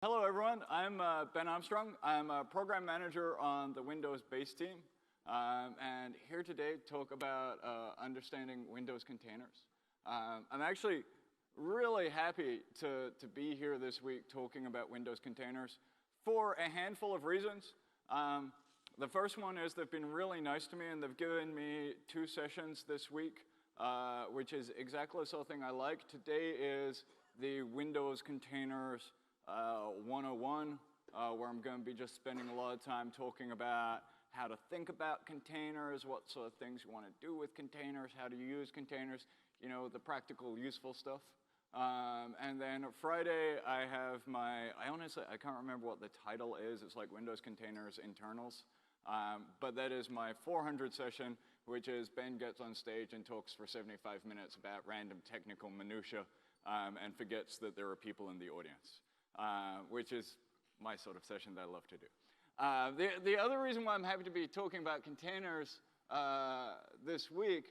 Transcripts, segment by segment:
Hello, everyone. I'm Ben Armstrong. I'm a program manager on the Windows base team, and here today to talk about understanding Windows containers. I'm actually really happy to be here this week talking about Windows containers for a handful of reasons. The first one is they've been really nice to me, and they've given me 2 sessions this week, which is exactly the sort of thing I like. Today is the Windows containers 101, where I'm going to be just spending a lot of time talking about how to think about containers, what sort of things you want to do with containers, how to use containers, you know, the practical, useful stuff. And then Friday, I have I honestly can't remember what the title is. It's like Windows Containers Internals. But that is my 400 session, which is Ben gets on stage and talks for 75 minutes about random technical minutia and forgets that there are people in the audience. Which is my sort of session that I love to do. The other reason why I'm happy to be talking about containers this week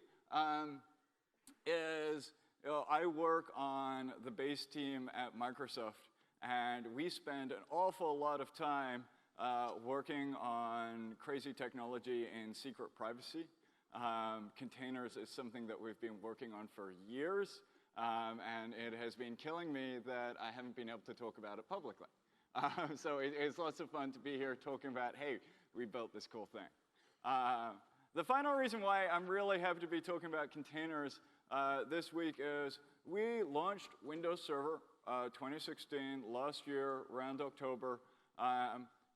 is I work on the base team at Microsoft, and we spend an awful lot of time working on crazy technology and secret privacy. Containers is something that we've been working on for years. And it has been killing me that I haven't been able to talk about it publicly. So it's lots of fun to be here talking about, hey, we built this cool thing. The final reason why I'm really happy to be talking about containers this week is we launched Windows Server 2016 last year, around October.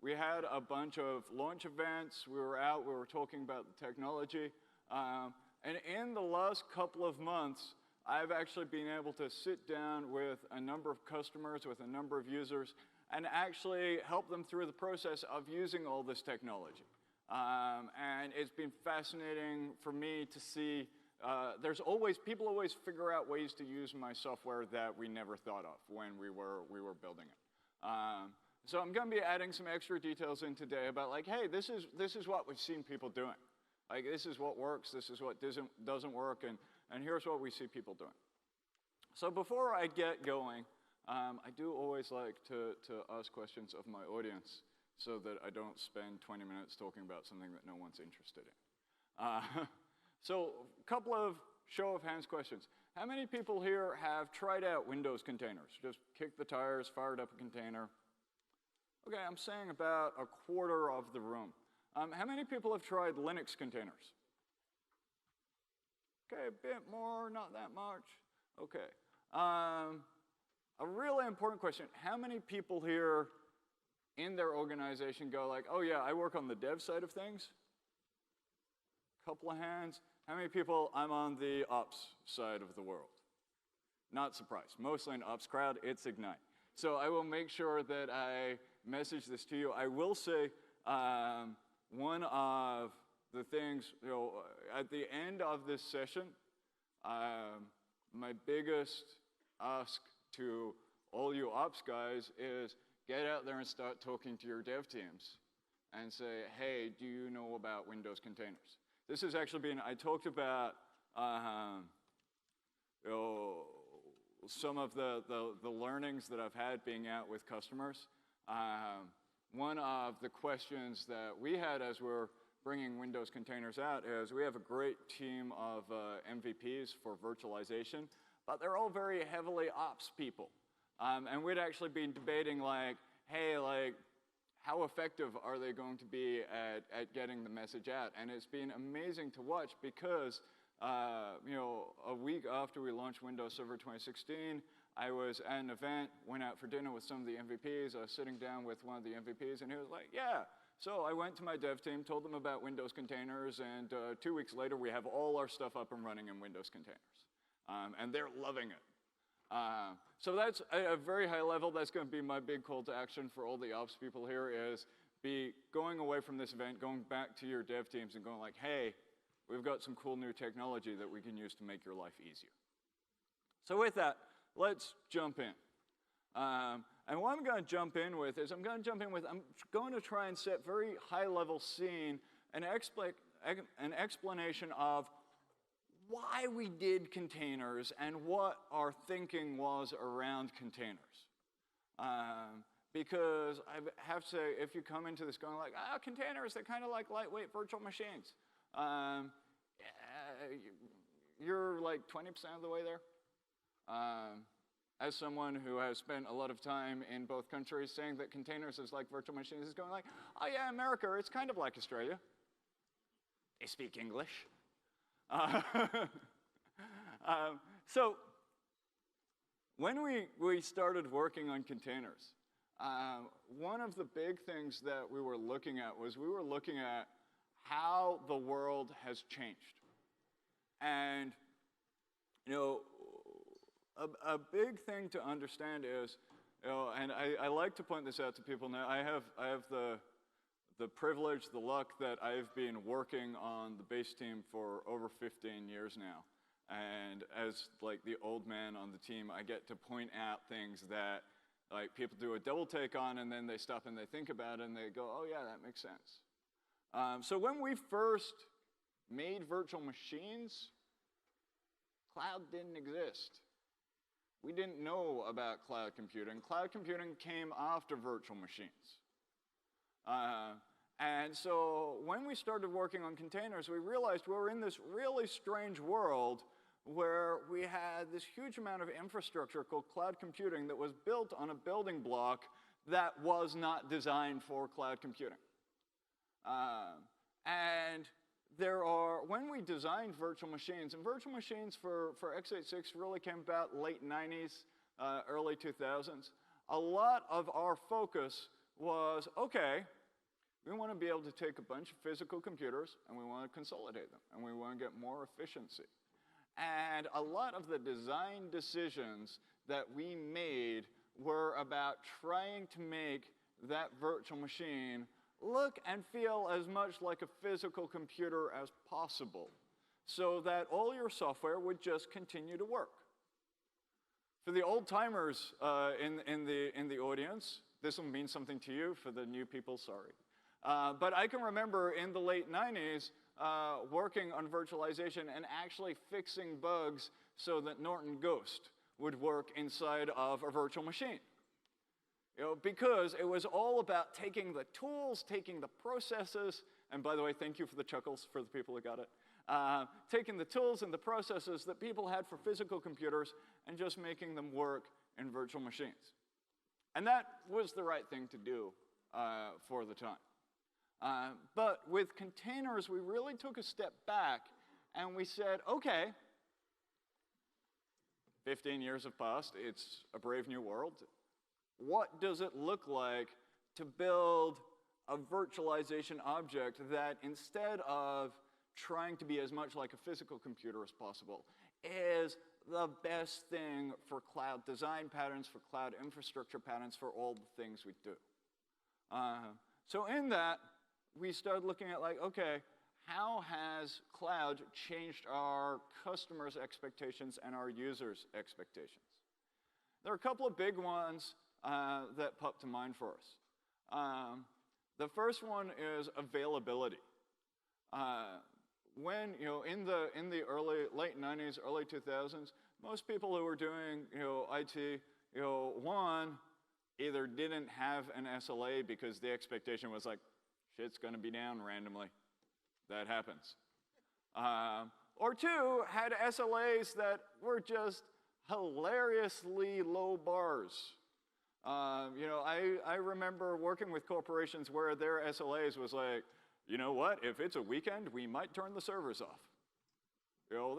We had a bunch of launch events. We were out, we were talking about the technology. And in the last couple of months, I've actually been able to sit down with a number of customers, with a number of users, and actually help them through the process of using all this technology. And it's been fascinating for me to see people always figure out ways to use my software that we never thought of when we were building it. So I'm going to be adding some extra details in today about like, hey, this is what we've seen people doing. Like, this is what works, this is what doesn't work, and here's what we see people doing. So before I get going, I do always like to ask questions of my audience so that I don't spend 20 minutes talking about something that no one's interested in. So a couple of show of hands questions. How many people here have tried out Windows containers? Just kicked the tires, fired up a container. Okay, I'm saying about a quarter of the room. How many people have tried Linux containers? Okay, a bit more, not that much. Okay. A really important question. How many people here in their organization go like, oh yeah, I work on the dev side of things? Couple of hands. How many people, I'm on the ops side of the world? Not surprised. Mostly an ops crowd, it's Ignite. So I will make sure that I message this to you. I will say one of the things, at the end of this session, my biggest ask to all you ops guys is get out there and start talking to your dev teams and say, hey, do you know about Windows containers? This has actually been, I talked about some of the learnings that I've had being out with customers. One of the questions that we had as we're bringing Windows containers out is we have a great team of MVPs for virtualization, but they're all very heavily ops people. And we'd actually been debating like, hey, like, how effective are they going to be at getting the message out? And it's been amazing to watch because, a week after we launched Windows Server 2016, I was at an event, went out for dinner with some of the MVPs. I was sitting down with one of the MVPs, and he was like, yeah. So I went to my dev team, told them about Windows containers, and 2 weeks later, we have all our stuff up and running in Windows containers. And they're loving it. So that's a very high level. That's going to be my big call to action for all the ops people here is be going away from this event, going back to your dev teams and going like, hey, we've got some cool new technology that we can use to make your life easier. So with that, let's jump in. And what I'm going to jump in with is I'm going to try and set very high-level scene, an explanation of why we did containers and what our thinking was around containers. because I have to say, if you come into this going like, containers, they're kind of like lightweight virtual machines. You're like 20% of the way there. As someone who has spent a lot of time in both countries, saying that containers is like virtual machines is going like, oh yeah, America, it's kind of like Australia. They speak English. So when we started working on containers, one of the big things that we were looking at was we were looking at how the world has changed. And, you know, a big thing to understand is, you know, and I like to point this out to people now, I have the privilege, the luck that I've been working on the base team for over 15 years now. And as like the old man on the team, I get to point out things that like people do a double take on, and then they stop and they think about it and they go, oh yeah, that makes sense. So when we first made virtual machines, cloud didn't exist. We didn't know about cloud computing. Cloud computing came after virtual machines. And so when we started working on containers, we realized we were in this really strange world where we had this huge amount of infrastructure called cloud computing that was built on a building block that was not designed for cloud computing. And when we designed virtual machines, and virtual machines for x86 really came about late 90s, early 2000s, a lot of our focus was, okay, we want to be able to take a bunch of physical computers and we want to consolidate them and we want to get more efficiency. And a lot of the design decisions that we made were about trying to make that virtual machine look and feel as much like a physical computer as possible so that all your software would just continue to work. For the old timers in the audience, this will mean something to you. For the new people, sorry. But I can remember in the late 90s working on virtualization and actually fixing bugs so that Norton Ghost would work inside of a virtual machine. You know, because it was all about taking the tools, taking the processes, and by the way, thank you for the chuckles for the people who got it. Taking the tools and the processes that people had for physical computers and just making them work in virtual machines. And that was the right thing to do for the time. But with containers, we really took a step back and we said, okay, 15 years have passed, it's a brave new world. What does it look like to build a virtualization object that instead of trying to be as much like a physical computer as possible is the best thing for cloud design patterns, for cloud infrastructure patterns, for all the things we do. So in that, we started looking at like, okay, how has cloud changed our customers' expectations and our users' expectations? There are a couple of big ones that pop to mind for us. The first one is availability. When, you know, in the late 90s, early 2000s, most people who were doing, you know, IT, you know, one, either didn't have an SLA because the expectation was like, shit's gonna be down randomly. That happens. Or two, had SLAs that were just hilariously low bars. You know, I remember working with corporations where their SLAs was like, you know what, if it's a weekend, we might turn the servers off. You know,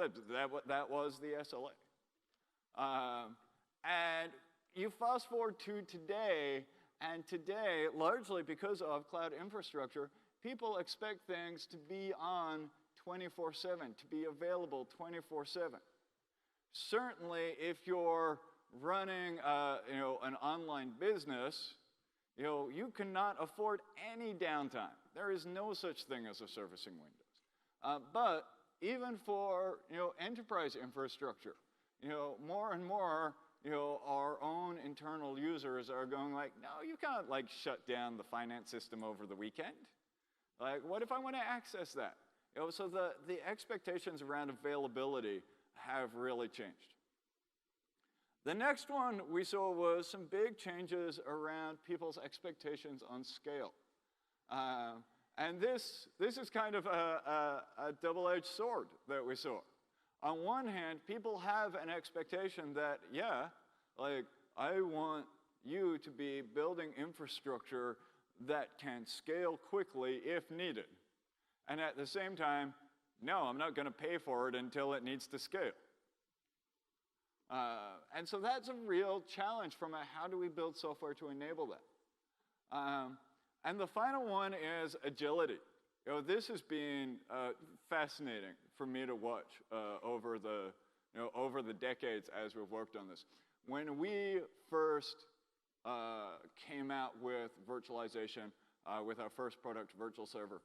that was the SLA. And you fast forward to today, and today, largely because of cloud infrastructure, people expect things to be on 24/7, to be available 24/7. Certainly, if you're running you know, an online business, you know, you cannot afford any downtime. There is no such thing as a servicing Windows. But even for, you know, enterprise infrastructure, you know, more and more, you know, our own internal users are going like, no, you can't like shut down the finance system over the weekend. Like, what if I want to access that? You know, so the expectations around availability have really changed. The next one we saw was some big changes around people's expectations on scale. And this is kind of a double-edged sword that we saw. On one hand, people have an expectation that, yeah, like, I want you to be building infrastructure that can scale quickly if needed. And at the same time, no, I'm not going to pay for it until it needs to scale. And so that's a real challenge from how do we build software to enable that. And the final one is agility. This has been fascinating for me to watch over the decades as we've worked on this. When we first came out with virtualization with our first product, Virtual Server,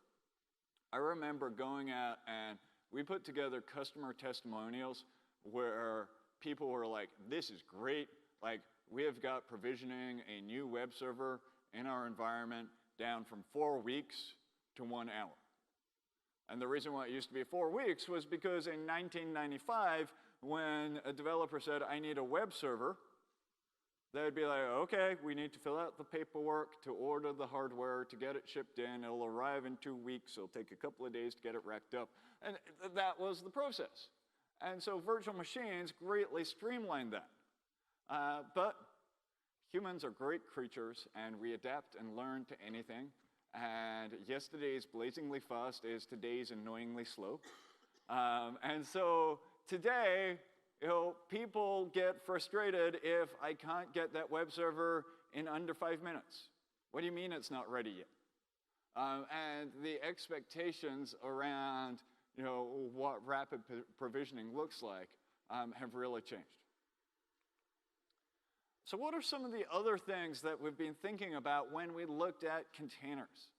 I remember going out and we put together customer testimonials where people were like, this is great. Like, we have got provisioning a new web server in our environment down from 4 weeks to 1 hour. And the reason why it used to be 4 weeks was because in 1995, when a developer said, I need a web server, they'd be like, okay, we need to fill out the paperwork to order the hardware, to get it shipped in. It'll arrive in 2 weeks. It'll take a couple of days to get it racked up. And that was the process. And so virtual machines greatly streamlined that. But humans are great creatures, and we adapt and learn to anything. And yesterday's blazingly fast is today's annoyingly slow. And so today, people get frustrated if I can't get that web server in under 5 minutes. What do you mean it's not ready yet? And the expectations around what rapid provisioning looks like have really changed. So what are some of the other things that we've been thinking about when we looked at containers?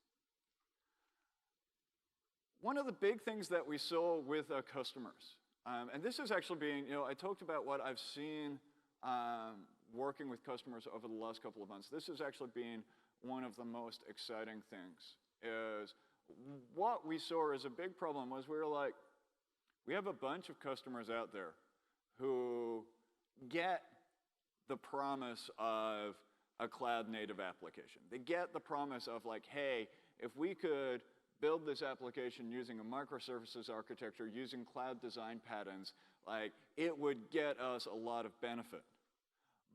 One of the big things that we saw with our customers, and this is actually being, I talked about what I've seen working with customers over the last couple of months. This has actually been one of the most exciting things, is what we saw as a big problem was we were like, we have a bunch of customers out there who get the promise of a cloud-native application. They get the promise of like, hey, if we could build this application using a microservices architecture, using cloud design patterns, like, it would get us a lot of benefit.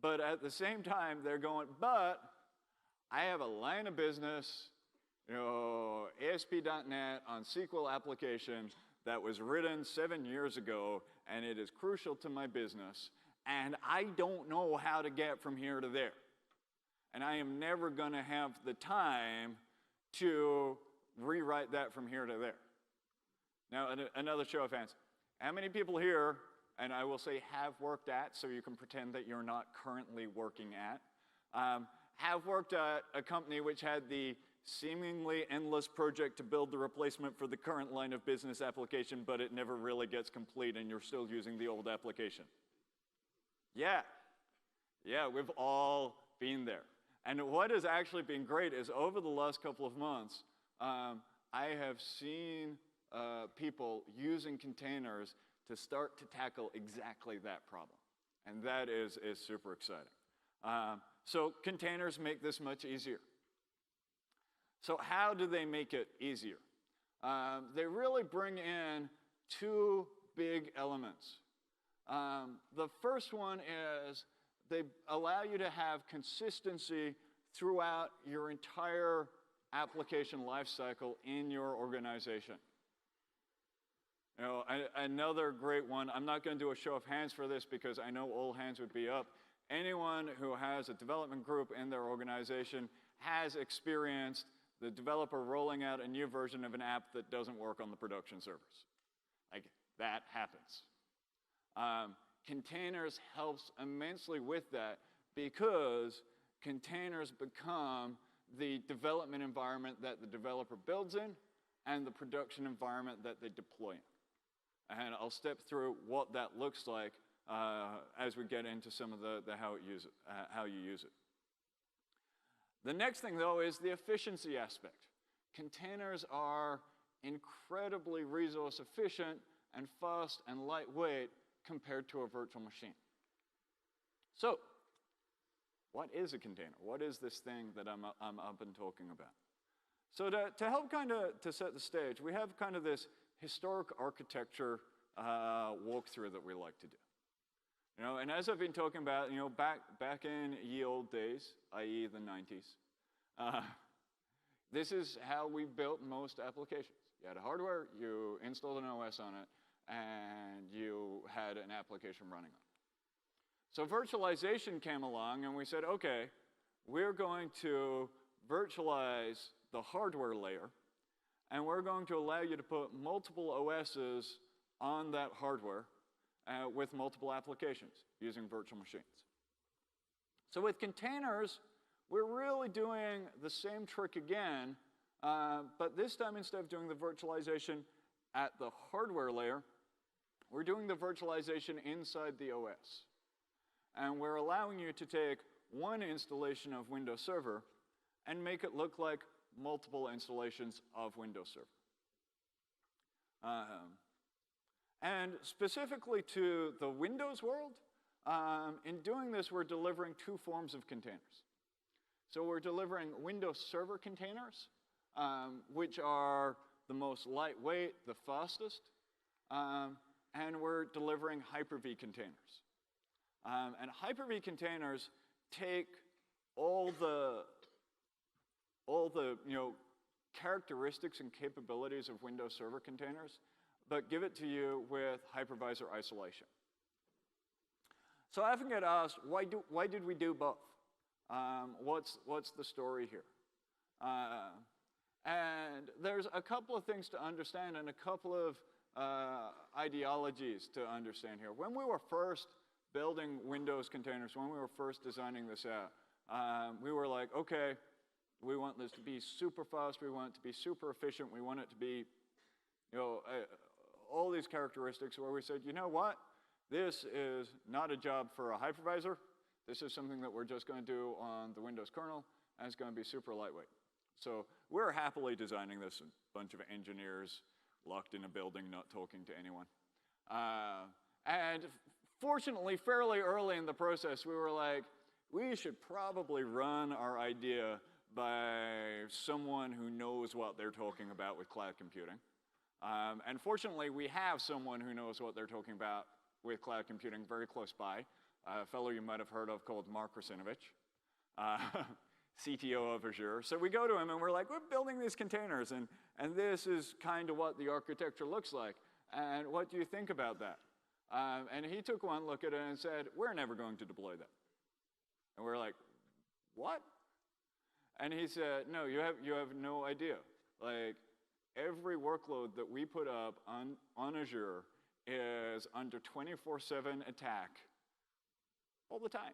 But at the same time, they're going, but I have a line of business, ASP.NET on SQL application that was written 7 years ago, and it is crucial to my business, and I don't know how to get from here to there. And I am never going to have the time to rewrite that from here to there. Now, another show of hands. How many people here, and I will say have worked at, so you can pretend that you're not currently working at, have worked at a company which had the seemingly endless project to build the replacement for the current line of business application, but it never really gets complete and you're still using the old application? Yeah, we've all been there. And what has actually been great is over the last couple of months, I have seen people using containers to start to tackle exactly that problem. And that is super exciting. So containers make this much easier. So how do they make it easier? They really bring in two big elements. The first one is they allow you to have consistency throughout your entire application lifecycle in your organization. Another great one, I'm not going to do a show of hands for this because I know all hands would be up. Anyone who has a development group in their organization has experienced the developer rolling out a new version of an app that doesn't work on the production servers. Like, that happens. Containers helps immensely with that because containers become the development environment that the developer builds in and the production environment that they deploy in. And I'll step through what that looks like as we get into some of the how you use it. The next thing, though, is the efficiency aspect. Containers are incredibly resource efficient and fast and lightweight compared to a virtual machine. So, what is a container? What is this thing that I'm up and talking about? So to help kind of to set the stage, we have kind of this historic architecture walkthrough that we like to do. You know, and as I've been talking about, you know, back in ye old days, i.e. the 90s, this is how we built most applications. You had a hardware, you installed an OS on it, and you had an application running on it. So virtualization came along, and we said, okay, we're going to virtualize the hardware layer, and we're going to allow you to put multiple OSs on that hardware with multiple applications using virtual machines. So with containers, we're really doing the same trick again, but this time instead of doing the virtualization at the hardware layer, we're doing the virtualization inside the OS. And we're allowing you to take one installation of Windows Server and make it look like multiple installations of Windows Server. And specifically to the Windows world, in doing this, we're delivering two forms of containers. So we're delivering Windows Server containers, which are the most lightweight, the fastest, and we're delivering Hyper-V containers. And Hyper-V containers take all the characteristics and capabilities of Windows Server containers, but give it to you with hypervisor isolation. So I often get asked, why did we do both? What's the story here? And there's a couple of things to understand and a couple of ideologies to understand here. When we were first building Windows containers, when we were first designing this out, we were like, okay, we want this to be super fast, we want it to be super efficient, we want it to be, you know, all these characteristics where we said, you know what, this is not a job for a hypervisor, this is something that we're just going to do on the Windows kernel, and it's going to be super lightweight. So we're happily designing this, a bunch of engineers locked in a building, not talking to anyone. And fortunately, fairly early in the process, we were like, we should probably run our idea by someone who knows what they're talking about with cloud computing. And fortunately, we have someone who knows what they're talking about with cloud computing very close by, a fellow you might have heard of called Mark Russinovich, CTO of Azure. So we go to him and we're like, we're building these containers, and this is kind of what the architecture looks like. And what do you think about that? And he took one look at it and said, we're never going to deploy that. And we're like, what? And he said, no, you have no idea. Like, every workload that we put up on Azure is under 24/7 attack all the time.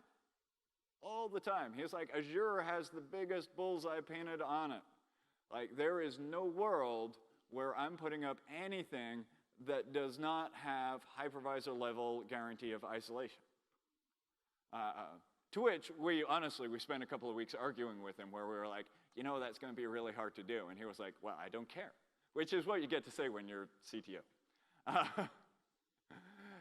All the time. He's like, Azure has the biggest bullseye painted on it. Like, there is no world where I'm putting up anything that does not have hypervisor level guarantee of isolation. To which we spent a couple of weeks arguing with him where we were like, you know, that's going to be really hard to do. And he was like, well, I don't care, which is what you get to say when you're CTO.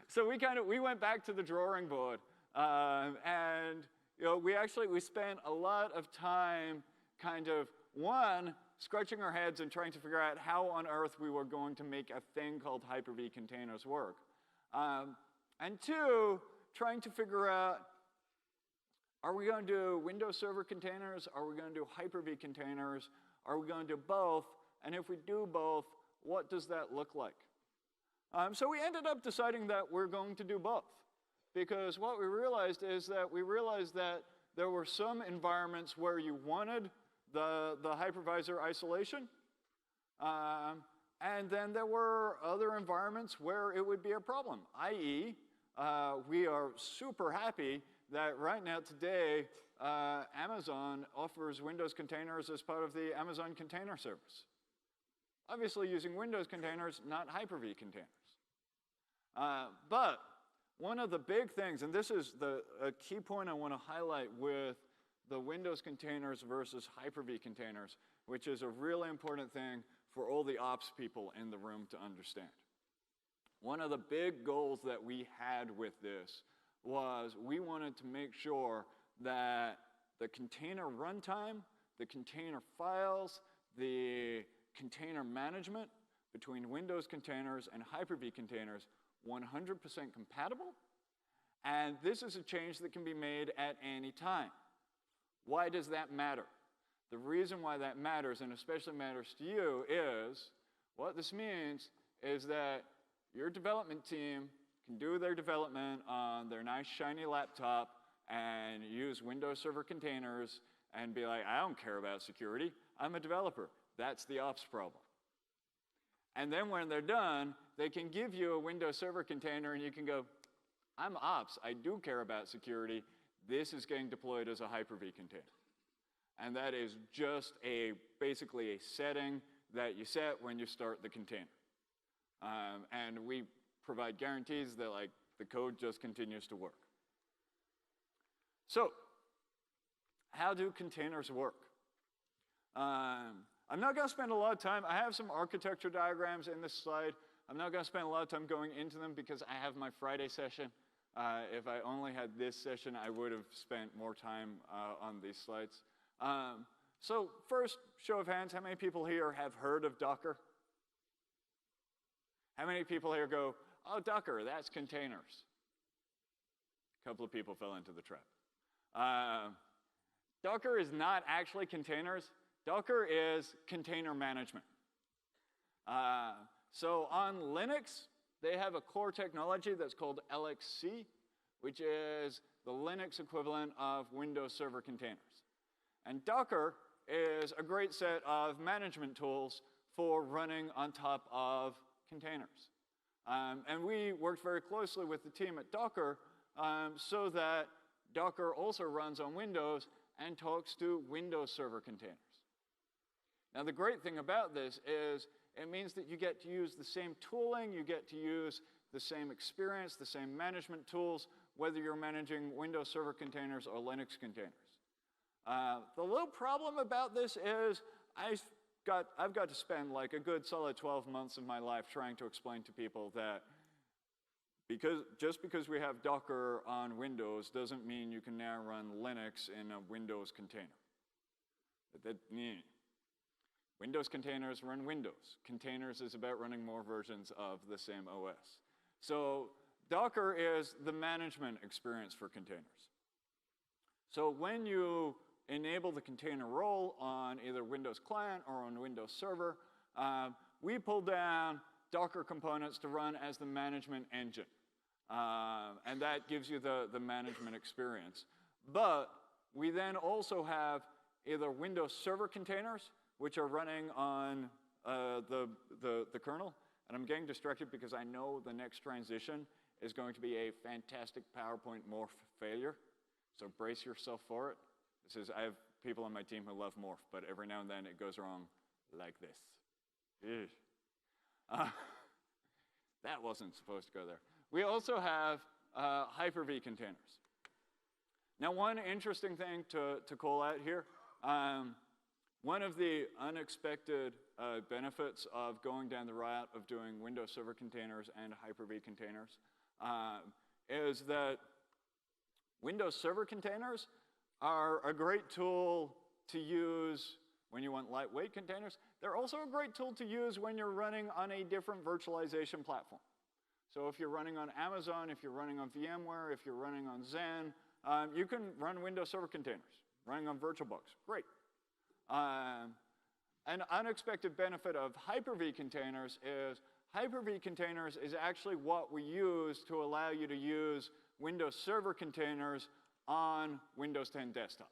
So we went back to the drawing board, and you know, we spent a lot of time kind of, one, scratching our heads and trying to figure out how on earth we were going to make a thing called Hyper-V containers work. And two, trying to figure out, are we going to do Windows Server containers? Are we going to do Hyper-V containers? Are we going to do both? And if we do both, what does that look like? So we ended up deciding that we're going to do both. Because what we realized is that there were some environments where you wanted the hypervisor isolation. And then there were other environments where it would be a problem, i.e., we are super happy that right now today, Amazon offers Windows containers as part of the Amazon Container Service. Obviously using Windows containers, not Hyper-V containers. But one of the big things, and this is a key point I want to highlight with the Windows containers versus Hyper-V containers, which is a really important thing for all the ops people in the room to understand. One of the big goals that we had with this was we wanted to make sure that the container runtime, the container files, the container management between Windows containers and Hyper-V containers 100% compatible. And this is a change that can be made at any time. Why does that matter? The reason why that matters, and especially matters to you, is what this means is that your development team can do their development on their nice shiny laptop and use Windows Server containers and be like, I don't care about security. I'm a developer. That's the ops problem. And then when they're done, they can give you a Windows Server container and you can go, I'm ops. I do care about security. This is getting deployed as a Hyper-V container. And that is just basically a setting that you set when you start the container. And we provide guarantees that the code just continues to work. So, how do containers work? I'm not going to spend a lot of time. I have some architecture diagrams in this slide. I'm not going to spend a lot of time going into them because I have my Friday session. If I only had this session, I would have spent more time on these slides. So first, show of hands, how many people here have heard of Docker? How many people here go, oh, Docker, that's containers? A couple of people fell into the trap. Docker is not actually containers. Docker is container management. So on Linux, they have a core technology that's called LXC, which is the Linux equivalent of Windows Server containers. And Docker is a great set of management tools for running on top of containers. And we worked very closely with the team at Docker so that Docker also runs on Windows and talks to Windows Server containers. Now, the great thing about this is it means that you get to use the same tooling, you get to use the same experience, the same management tools, whether you're managing Windows Server containers or Linux containers. The little problem about this is I've got to spend like a good solid 12 months of my life trying to explain to people that just because we have Docker on Windows doesn't mean you can now run Linux in a Windows container. Windows containers run Windows. Containers is about running more versions of the same OS. So Docker is the management experience for containers. So when you enable the container role on either Windows Client or on Windows Server, we pull down Docker components to run as the management engine. And that gives you the management experience. But we then also have either Windows Server containers, which are running on the kernel. And I'm getting distracted because I know the next transition is going to be a fantastic PowerPoint morph failure. So brace yourself for it. I have people on my team who love morph, but every now and then it goes wrong like this. That wasn't supposed to go there. We also have Hyper-V containers. Now, one interesting thing to call out here, one of the unexpected benefits of going down the route of doing Windows Server containers and Hyper-V containers is that Windows Server containers are a great tool to use when you want lightweight containers. They're also a great tool to use when you're running on a different virtualization platform. So if you're running on Amazon, if you're running on VMware, if you're running on Zen, you can run Windows Server containers, running on VirtualBox. Great. An unexpected benefit of Hyper-V containers is actually what we use to allow you to use Windows Server containers on Windows 10 desktop.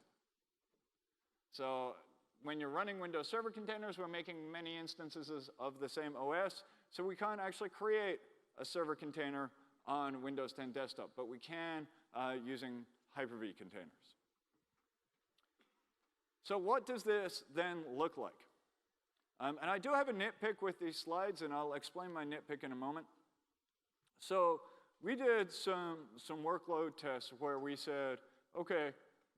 So when you're running Windows Server containers, we're making many instances of the same OS, so we can't actually create a server container on Windows 10 desktop, but we can using Hyper-V containers. So what does this then look like? And I do have a nitpick with these slides, and I'll explain my nitpick in a moment. So we did some workload tests where we said, okay,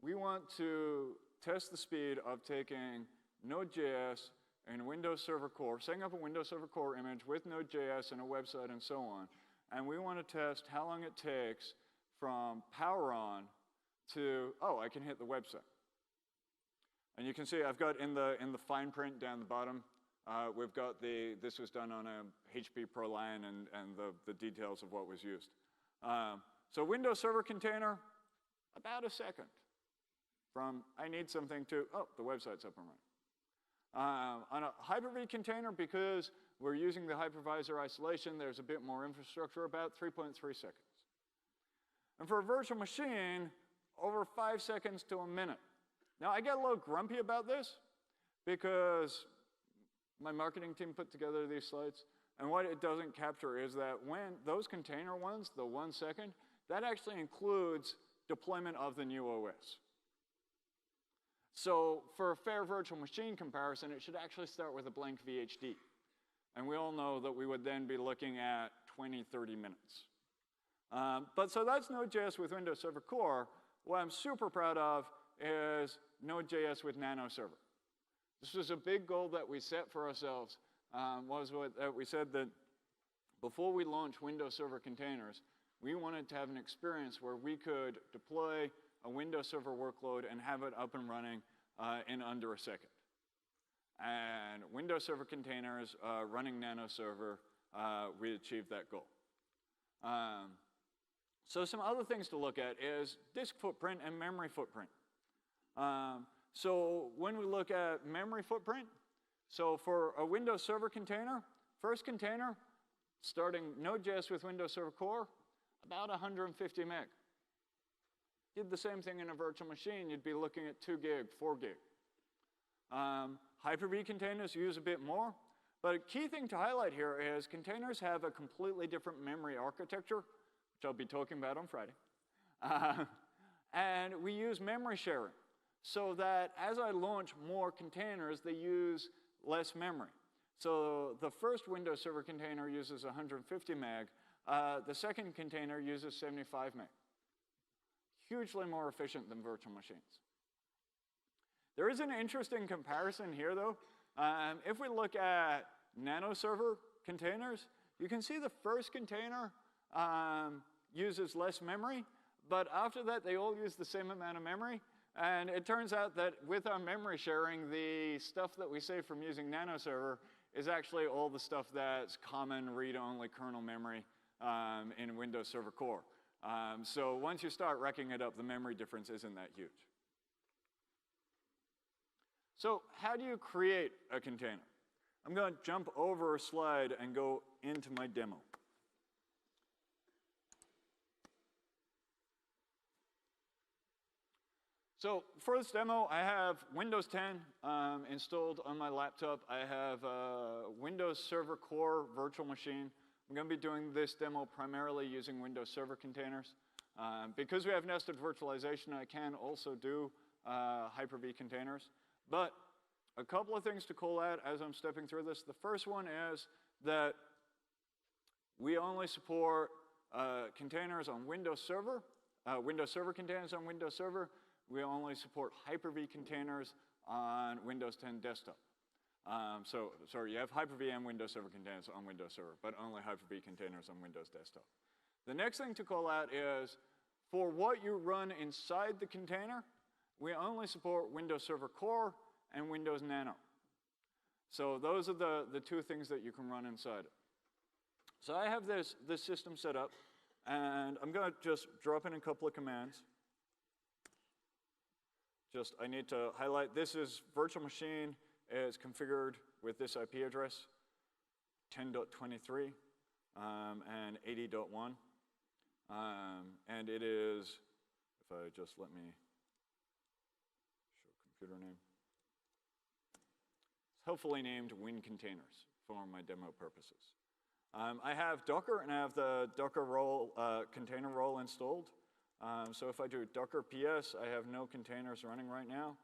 we want to test the speed of taking Node.js and Windows Server Core, setting up a Windows Server Core image with Node.js and a website and so on, and we want to test how long it takes from power on to, oh, I can hit the website. And you can see I've got in the fine print down the bottom, we've got this was done on a HP ProLiant and the details of what was used. So Windows Server container, about a second. From I need something to, oh, the website's up and running. On a Hyper-V container, because we're using the hypervisor isolation, there's a bit more infrastructure, about 3.3 seconds. And for a virtual machine, over 5 seconds to a minute. Now, I get a little grumpy about this because my marketing team put together these slides, and what it doesn't capture is that when those container ones, the 1 second, that actually includes deployment of the new OS. So for a fair virtual machine comparison, it should actually start with a blank VHD. And we all know that we would then be looking at 20, 30 minutes. So that's Node.js with Windows Server Core. What I'm super proud of is Node.js with Nano Server. This was a big goal that we set for ourselves, we said that before we launch Windows Server containers, we wanted to have an experience where we could deploy a Windows Server workload and have it up and running in under a second. And Windows Server containers running Nano Server, we achieved that goal. So some other things to look at is disk footprint and memory footprint. So when we look at memory footprint, so for a Windows Server container, first container, starting Node.js with Windows Server Core, about 150 meg. Did the same thing in a virtual machine, you'd be looking at 2 gig, 4 gig. Hyper-V containers use a bit more, but a key thing to highlight here is containers have a completely different memory architecture, which I'll be talking about on Friday. And we use memory sharing, so that as I launch more containers, they use less memory. So the first Windows Server container uses 150 meg. The second container uses 75 meg. Hugely more efficient than virtual machines. There is an interesting comparison here, though. If we look at Nano Server containers, you can see the first container uses less memory, but after that, they all use the same amount of memory. And it turns out that with our memory sharing, the stuff that we save from using Nano Server is actually all the stuff that's common read-only kernel memory in Windows Server Core. So once you start racking it up, the memory difference isn't that huge. So how do you create a container? I'm going to jump over a slide and go into my demo. So for this demo, I have Windows 10 installed on my laptop. I have a Windows Server Core virtual machine. I'm going to be doing this demo primarily using Windows Server containers. Because we have nested virtualization, I can also do Hyper-V containers. But a couple of things to call out as I'm stepping through this. The first one is that we only support containers on Windows Server, Windows Server containers on Windows Server. We only support Hyper-V containers on Windows 10 desktop. Sorry, you have Hyper-V and Windows Server containers on Windows Server, but only Hyper-V containers on Windows desktop. The next thing to call out is, for what you run inside the container, we only support Windows Server Core and Windows Nano. So those are the two things that you can run inside it. So I have this system set up, and I'm going to just drop in a couple of commands. I need to highlight, this is virtual machine is configured with this IP address, 10.23 and 80.1. And it is, if I just let me show computer name, it's hopefully named Win Containers for my demo purposes. I have Docker, and I have the Docker role, container role installed. So if I do Docker PS, I have no containers running right now.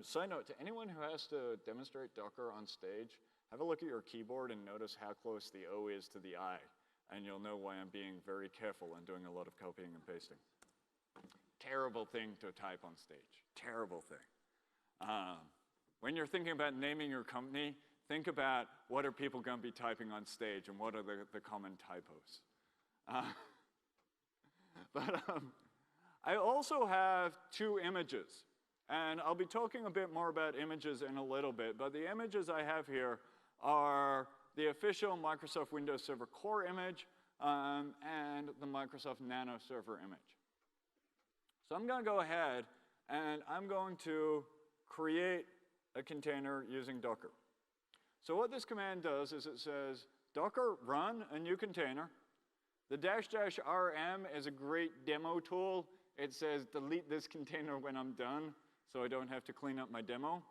Side note, to anyone who has to demonstrate Docker on stage, have a look at your keyboard and notice how close the O is to the I, and you'll know why I'm being very careful and doing a lot of copying and pasting. Terrible thing to type on stage. Terrible thing. When you're thinking about naming your company, think about what are people going to be typing on stage and what are the common typos. But I also have two images. And I'll be talking a bit more about images in a little bit. But the images I have here are the official Microsoft Windows Server Core image and the Microsoft Nano Server image. So I'm going to go ahead and I'm going to create a container using Docker. So what this command does is it says, Docker run a new container. The --rm is a great demo tool. It says delete this container when I'm done, so I don't have to clean up my demo.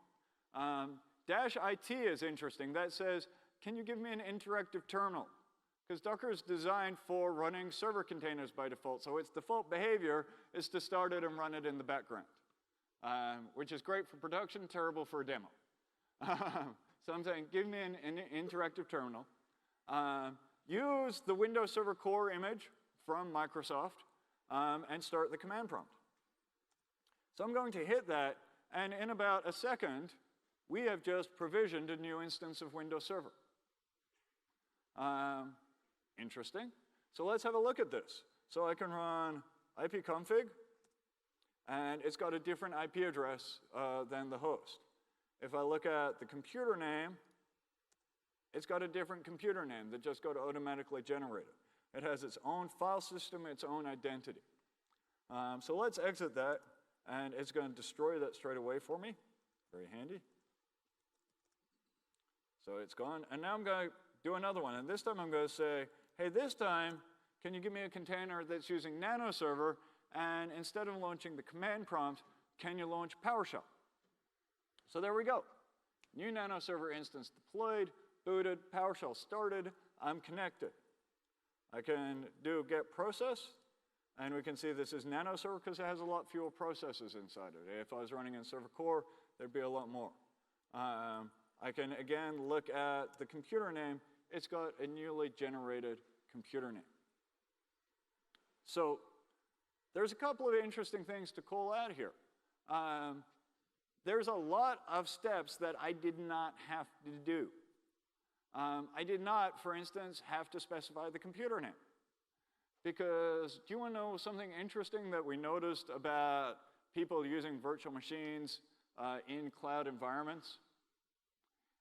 -it is interesting. That says, can you give me an interactive terminal? Because Docker is designed for running server containers by default, so its default behavior is to start it and run it in the background, which is great for production, terrible for a demo. So I'm saying, give me an interactive terminal. Use the Windows Server Core image from Microsoft and start the command prompt. So I'm going to hit that, and in about a second, we have just provisioned a new instance of Windows Server. Interesting. So let's have a look at this. So I can run ipconfig, and it's got a different IP address than the host. If I look at the computer name, it's got a different computer name that just got automatically generated. It has its own file system, its own identity. So let's exit that, and it's going to destroy that straight away for me. Very handy. So it's gone. And now I'm going to do another one. And this time I'm going to say, hey, this time, can you give me a container that's using Nano Server, and instead of launching the command prompt, can you launch PowerShell? So there we go. New Nano Server instance deployed, booted, PowerShell started, I'm connected. I can do get process, and we can see this is Nano Server because it has a lot fewer processes inside it. If I was running in Server Core, there'd be a lot more. I can, again, look at the computer name. It's got a newly generated computer name. So there's a couple of interesting things to call out here. There's a lot of steps that I did not have to do. I did not, for instance, have to specify the computer name. Because do you want to know something interesting that we noticed about people using virtual machines in cloud environments?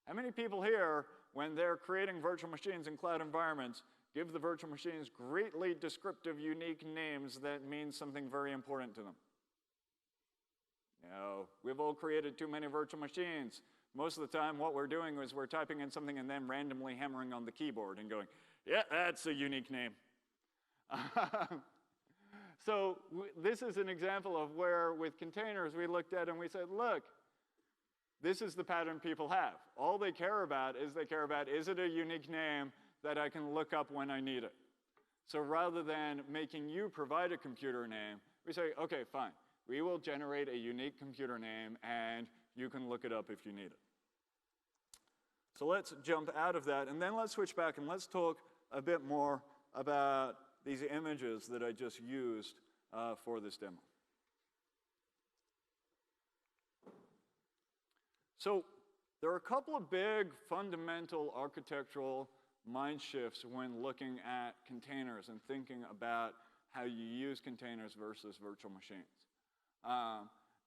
How many people here, when they're creating virtual machines in cloud environments, give the virtual machines greatly descriptive, unique names that mean something very important to them? You know, we've all created too many virtual machines. Most of the time, what we're doing is we're typing in something and then randomly hammering on the keyboard and going, yeah, that's a unique name. So this is an example of where, with containers, we looked at and we said, look, this is the pattern people have. All they care about, is it a unique name that I can look up when I need it? So rather than making you provide a computer name, we say, okay, fine. We will generate a unique computer name, and you can look it up if you need it. So let's jump out of that, and then let's switch back, and let's talk a bit more about these images that I just used for this demo. So there are a couple of big fundamental architectural mind shifts when looking at containers and thinking about how you use containers versus virtual machines.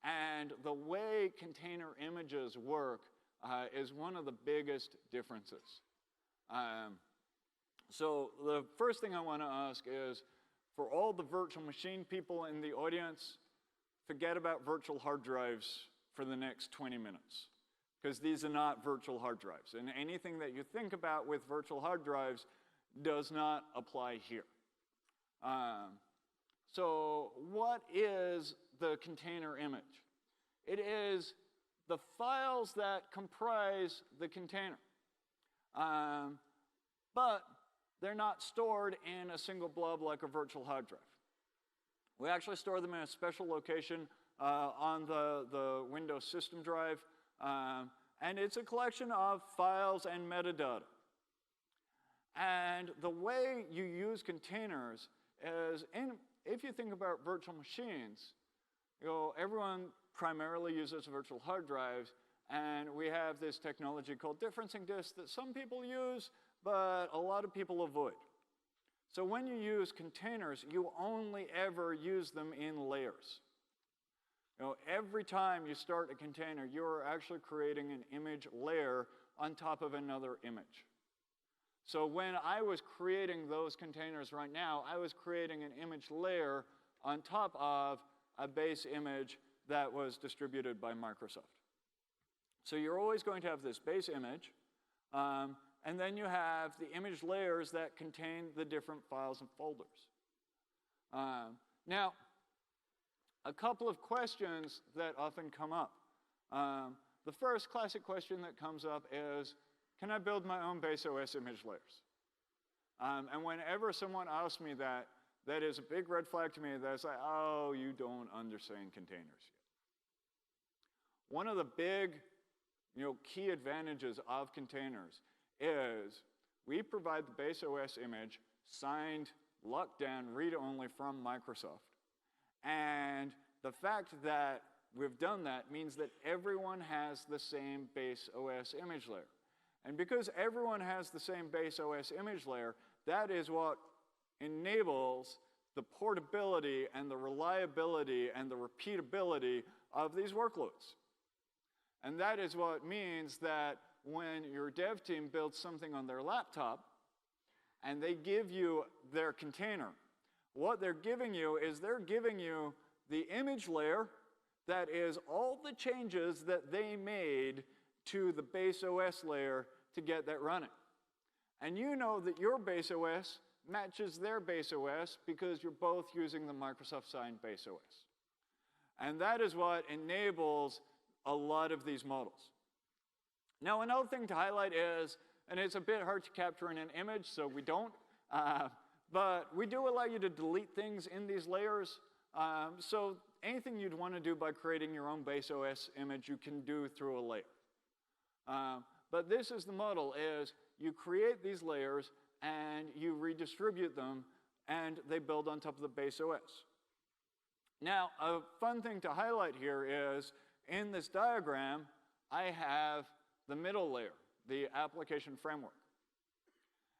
And the way container images work is one of the biggest differences. So the first thing I want to ask is, for all the virtual machine people in the audience, forget about virtual hard drives for the next 20 minutes. Because these are not virtual hard drives. And anything that you think about with virtual hard drives does not apply here. So what is the container image? It is the files that comprise the container. But they're not stored in a single blob like a virtual hard drive. We actually store them in a special location on the Windows system drive. And it's a collection of files and metadata. And the way you use containers is, if you think about virtual machines, everyone primarily uses virtual hard drives, and we have this technology called differencing disks that some people use, but a lot of people avoid. So when you use containers, you only ever use them in layers. Every time you start a container, you're actually creating an image layer on top of another image. So when I was creating those containers right now, I was creating an image layer on top of a base image that was distributed by Microsoft. So you're always going to have this base image, and then you have the image layers that contain the different files and folders. Now, a couple of questions that often come up. The first classic question that comes up is, can I build my own base OS image layers? And whenever someone asks me that, that is a big red flag to me. That's like, oh, you don't understand containers yet. One of the big key advantages of containers is we provide the base OS image signed, locked down, read-only from Microsoft. And the fact that we've done that means that everyone has the same base OS image layer. And because everyone has the same base OS image layer, that is what enables the portability and the reliability and the repeatability of these workloads. And that is what means that when your dev team builds something on their laptop and they give you their container, what they're giving you is they're giving you the image layer that is all the changes that they made to the base OS layer to get that running. And you know that your base OS matches their base OS because you're both using the Microsoft signed base OS. And that is what enables a lot of these models. Now, another thing to highlight is, and it's a bit hard to capture in an image, so we don't, but we do allow you to delete things in these layers. So anything you'd want to do by creating your own base OS image, you can do through a layer. But this is the model, is you create these layers and you redistribute them and they build on top of the base OS. Now, a fun thing to highlight here is in this diagram, I have the middle layer, the application framework.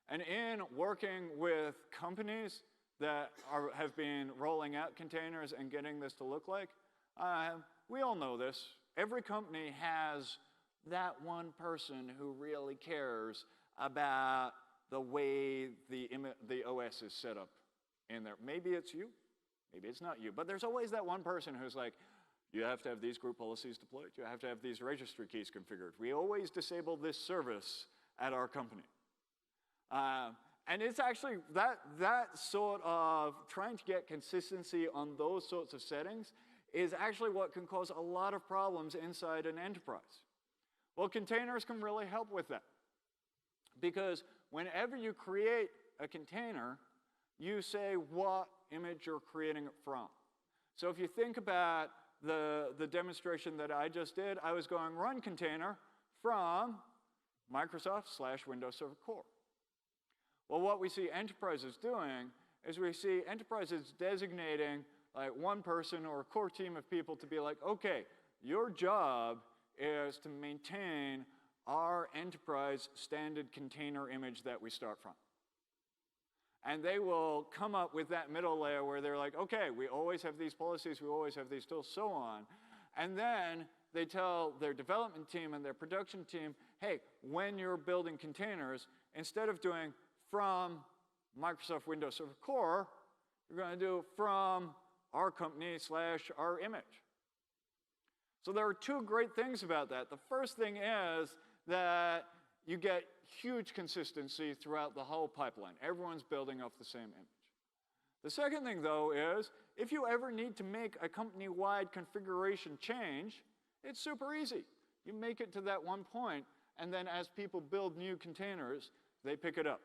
And in working with companies that have been rolling out containers and getting this to look like, we all know this. Every company has that one person who really cares about the way the OS is set up in there. Maybe it's you, maybe it's not you, but there's always that one person who's like, you have to have these group policies deployed, you have to have these registry keys configured. We always disable this service at our company. And it's actually that sort of trying to get consistency on those sorts of settings is actually what can cause a lot of problems inside an enterprise. Well, containers can really help with that. Because whenever you create a container, you say what image you're creating it from. So if you think about the demonstration that I just did, I was going run container from Microsoft/Windows Server Core. Well, what we see enterprises doing is we see enterprises designating like one person or a core team of people to be like, okay, your job is to maintain our enterprise standard container image that we start from. And they will come up with that middle layer where they're like, okay, we always have these policies, we always have these tools, so on. And then they tell their development team and their production team, hey, when you're building containers, instead of doing from Microsoft Windows Server Core, you're going to do from our company/our image. So there are two great things about that. The first thing is that you get huge consistency throughout the whole pipeline. Everyone's building off the same image. The second thing, though, is if you ever need to make a company-wide configuration change, it's super easy. You make it to that one point, and then as people build new containers, they pick it up.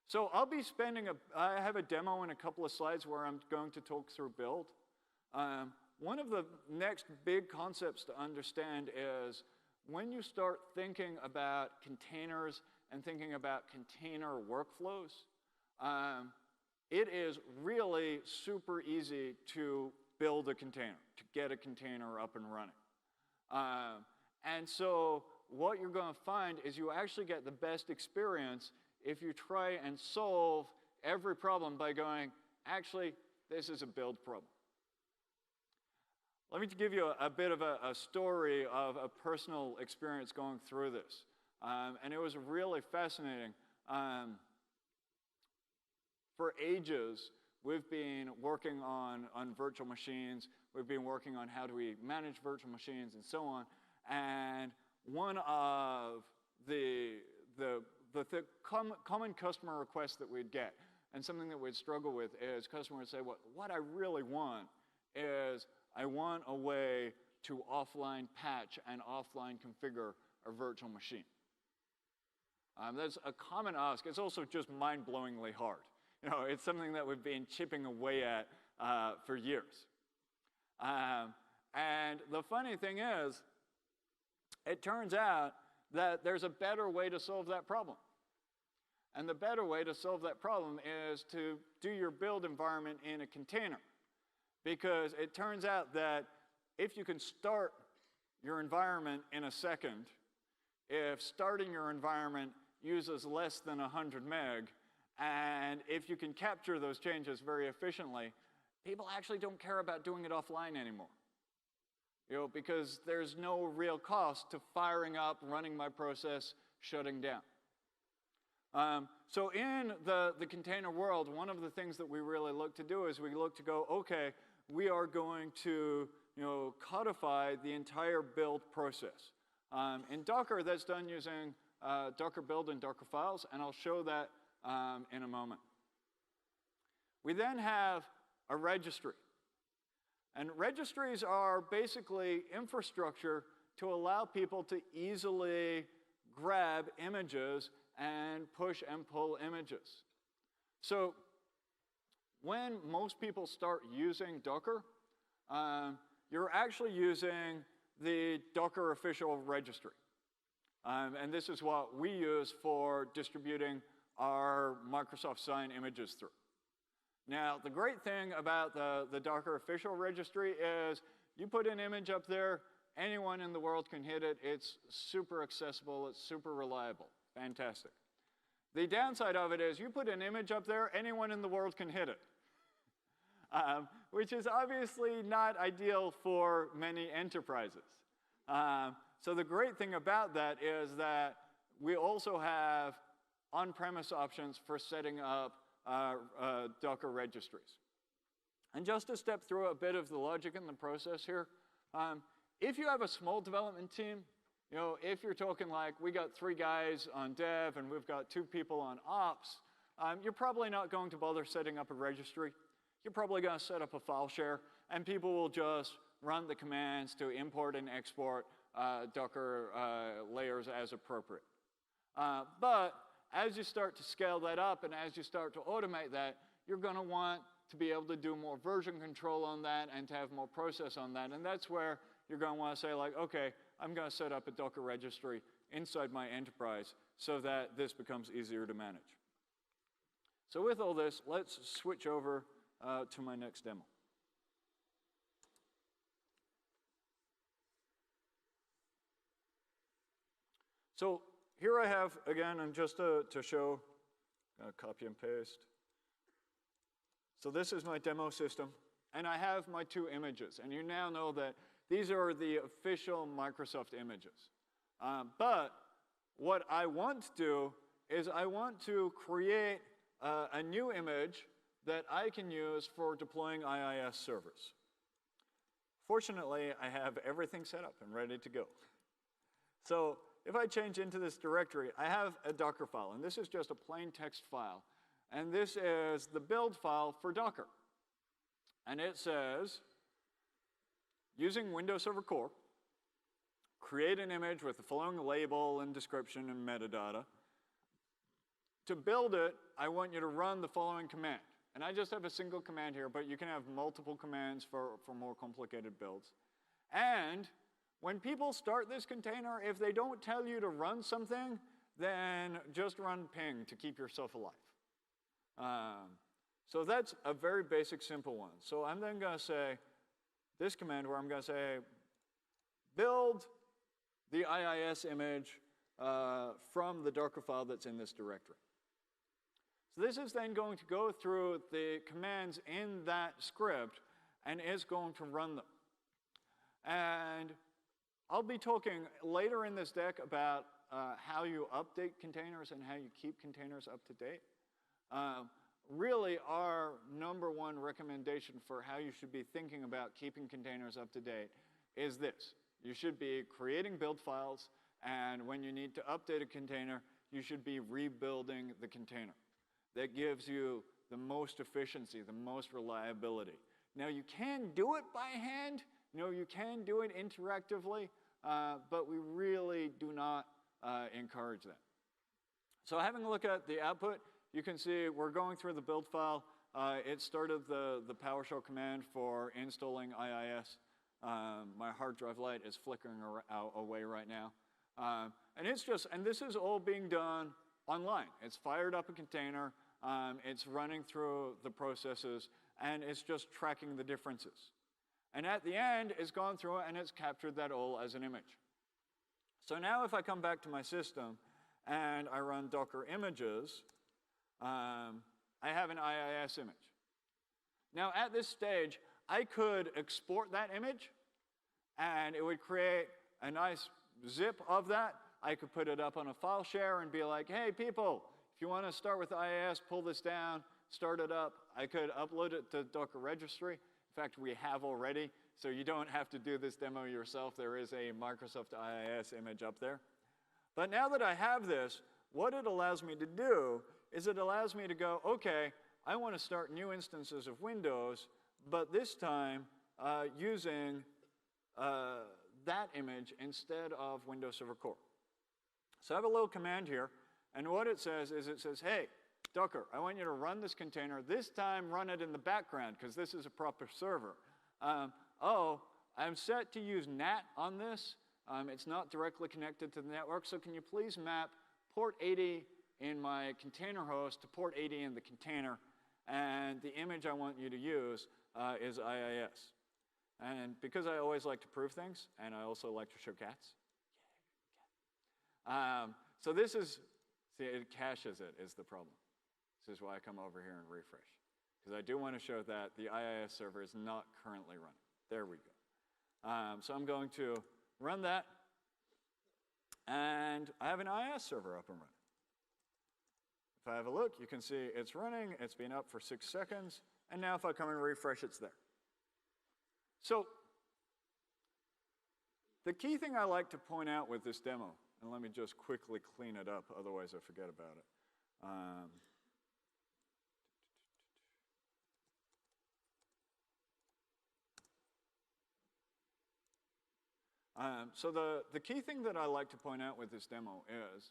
So I'll be I have a demo in a couple of slides where I'm going to talk through build. One of the next big concepts to understand is when you start thinking about containers and thinking about container workflows, it is really super easy to build a container, to get a container up and running. And so what you're going to find is you actually get the best experience if you try and solve every problem by going, actually, this is a build problem. Let me give you a bit of a story of a personal experience going through this. And it was really fascinating. For ages, we've been working on virtual machines. We've been working on how do we manage virtual machines and so on. And one of the common customer requests that we'd get, and something that we'd struggle with, is customers would say, well, what I really want is I want a way to offline patch and offline configure a virtual machine. That's a common ask. It's also just mind-blowingly hard. You know, it's something that we've been chipping away at for years. And the funny thing is, it turns out that there's a better way to solve that problem. And the better way to solve that problem is to do your build environment in a container. Because it turns out that if you can start your environment in a second, if starting your environment uses less than 100 meg, and if you can capture those changes very efficiently, people actually don't care about doing it offline anymore. You know, because there's no real cost to firing up, running my process, shutting down. So in the container world, one of the things that we really look to do is we look to go, okay, we are going to codify the entire build process. In Docker, that's done using Docker build and Docker files, and I'll show that in a moment. We then have a registry. And registries are basically infrastructure to allow people to easily grab images and push and pull images. So when most people start using Docker, you're actually using the Docker official registry. And this is what we use for distributing our Microsoft Sign images through. Now, the great thing about the Docker official registry is you put an image up there, anyone in the world can hit it. It's super accessible. It's super reliable. Fantastic. The downside of it is you put an image up there, anyone in the world can hit it, which is obviously not ideal for many enterprises. So the great thing about that is that we also have on-premise options for setting up Docker registries. And just to step through a bit of the logic in the process here, if you have a small development team, if you're talking like we got 3 guys on dev and we've got 2 people on ops, you're probably not going to bother setting up a registry. You're probably going to set up a file share, and people will just run the commands to import and export Docker layers as appropriate. But as you start to scale that up and as you start to automate that, you're going to want to be able to do more version control on that and to have more process on that. And that's where you're going to want to say, like, okay, I'm going to set up a Docker registry inside my enterprise so that this becomes easier to manage. So with all this, let's switch over to my next demo. So here I have, again, and just to show, copy and paste. So this is my demo system, and I have my 2 images. And you now know that these are the official Microsoft images. But what I want to do is I want to create a new image that I can use for deploying IIS servers. Fortunately, I have everything set up and ready to go. So if I change into this directory, I have a Docker file, and this is just a plain text file. And this is the build file for Docker. And it says, using Windows Server Core, create an image with the following label and description and metadata. To build it, I want you to run the following command. And I just have a single command here, but you can have multiple commands for more complicated builds. And when people start this container, if they don't tell you to run something, then just run ping to keep yourself alive. So that's a very basic, simple one. So I'm then going to say this command where I'm going to say, build the IIS image from the Docker file that's in this directory. So this is then going to go through the commands in that script, and is going to run them. And I'll be talking later in this deck about how you update containers and how you keep containers up to date. Really, our #1 recommendation for how you should be thinking about keeping containers up to date is this. You should be creating build files, and when you need to update a container, you should be rebuilding the container. That gives you the most efficiency, the most reliability. Now, you can do it by hand. You can do it interactively, but we really do not encourage that. So having a look at the output, you can see we're going through the build file. It started the PowerShell command for installing IIS. My hard drive light is flickering away right now. And this is all being done online. It's fired up a container, it's running through the processes, and it's just tracking the differences. And at the end, it's gone through and it's captured that all as an image. So now if I come back to my system and I run Docker images, I have an IIS image. Now at this stage, I could export that image, and it would create a nice zip of that. I could put it up on a file share and be like, hey, people, if you want to start with IIS, pull this down, start it up. I could upload it to Docker registry. In fact, we have already, so you don't have to do this demo yourself. There is a Microsoft IIS image up there. But now that I have this, what it allows me to do is it allows me to go, okay, I want to start new instances of Windows, but this time using that image instead of Windows Server Core. So I have a little command here, and what it says is hey, Docker, I want you to run this container. This time, run it in the background, because this is a proper server. I'm set to use NAT on this. It's not directly connected to the network, so can you please map port 80 in my container host to port 80 in the container, and the image I want you to use is IIS. And because I always like to prove things, and I also like to show cats, so this is, see, it caches it is the problem. This is why I come over here and refresh, because I do want to show that the IIS server is not currently running. There we go. So I'm going to run that, and I have an IIS server up and running. If I have a look, you can see it's running. It's been up for 6 seconds, and now if I come and refresh, it's there. So the key thing I like to point out with this demo, and let me just quickly clean it up, otherwise I forget about it. So the key thing that I like to point out with this demo is,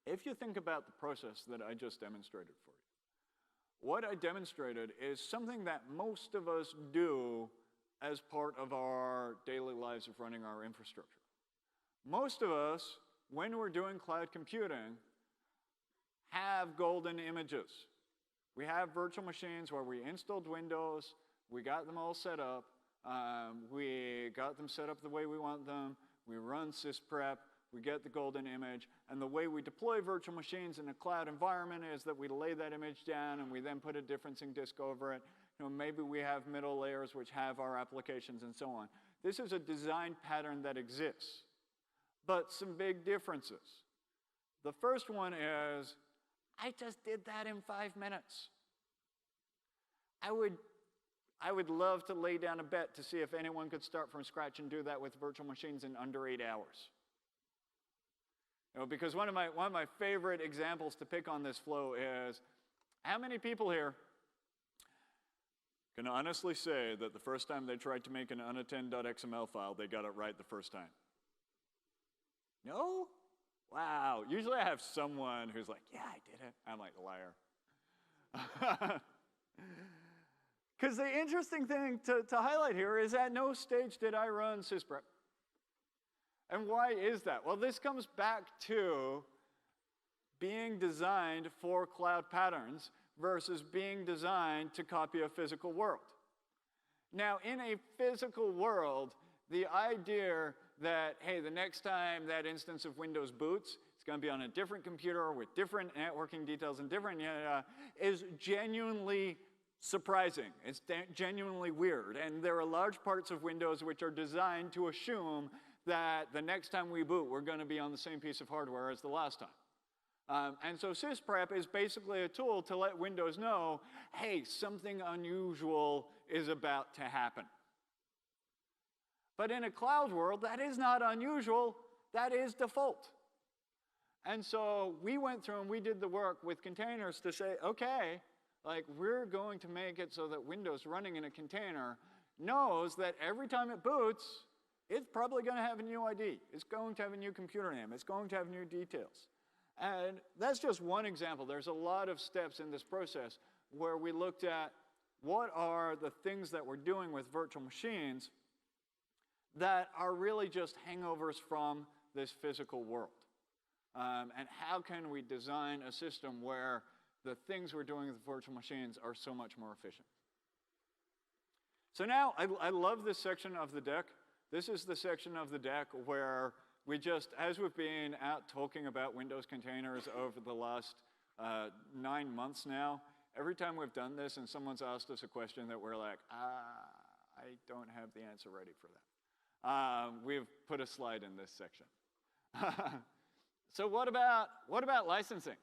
if you think about the process that I just demonstrated for you, what I demonstrated is something that most of us do as part of our daily lives of running our infrastructure. Most of us, when we're doing cloud computing, have golden images. We have virtual machines where we installed Windows, we got them all set up, we got them set up the way we want them, we run sysprep, we get the golden image, and the way we deploy virtual machines in a cloud environment is that we lay that image down and we then put a differencing disk over it. Maybe we have middle layers which have our applications and so on. This is a design pattern that exists, but some big differences. The first one is, I just did that in 5 minutes. I would love to lay down a bet to see if anyone could start from scratch and do that with virtual machines in under 8 hours. Because one of my favorite examples to pick on this flow is, how many people here can honestly say that the first time they tried to make an unattend.xml file, they got it right the first time? No? Wow. Usually I have someone who's like, yeah, I did it. I'm like, liar. Because the interesting thing to highlight here is at no stage did I run sysprep. And why is that? Well, this comes back to being designed for cloud patterns versus being designed to copy a physical world. Now, in a physical world, the idea that, hey, the next time that instance of Windows boots, it's going to be on a different computer with different networking details and different is genuinely surprising. It's genuinely weird. And there are large parts of Windows which are designed to assume that the next time we boot, we're going to be on the same piece of hardware as the last time. And so sysprep is basically a tool to let Windows know, hey, something unusual is about to happen. But in a cloud world, that is not unusual. That is default. And so we went through and we did the work with containers to say, okay, like we're going to make it so that Windows running in a container knows that every time it boots, it's probably going to have a new ID. It's going to have a new computer name. It's going to have new details. And that's just one example. There's a lot of steps in this process where we looked at what are the things that we're doing with virtual machines that are really just hangovers from this physical world. And how can we design a system where the things we're doing with virtual machines are so much more efficient? So now, I love this section of the deck. This is the section of the deck where we just, as we've been out talking about Windows containers over the last 9 months now, every time we've done this and someone's asked us a question that we're like, I don't have the answer ready for that. We've put a slide in this section. So what about licensing?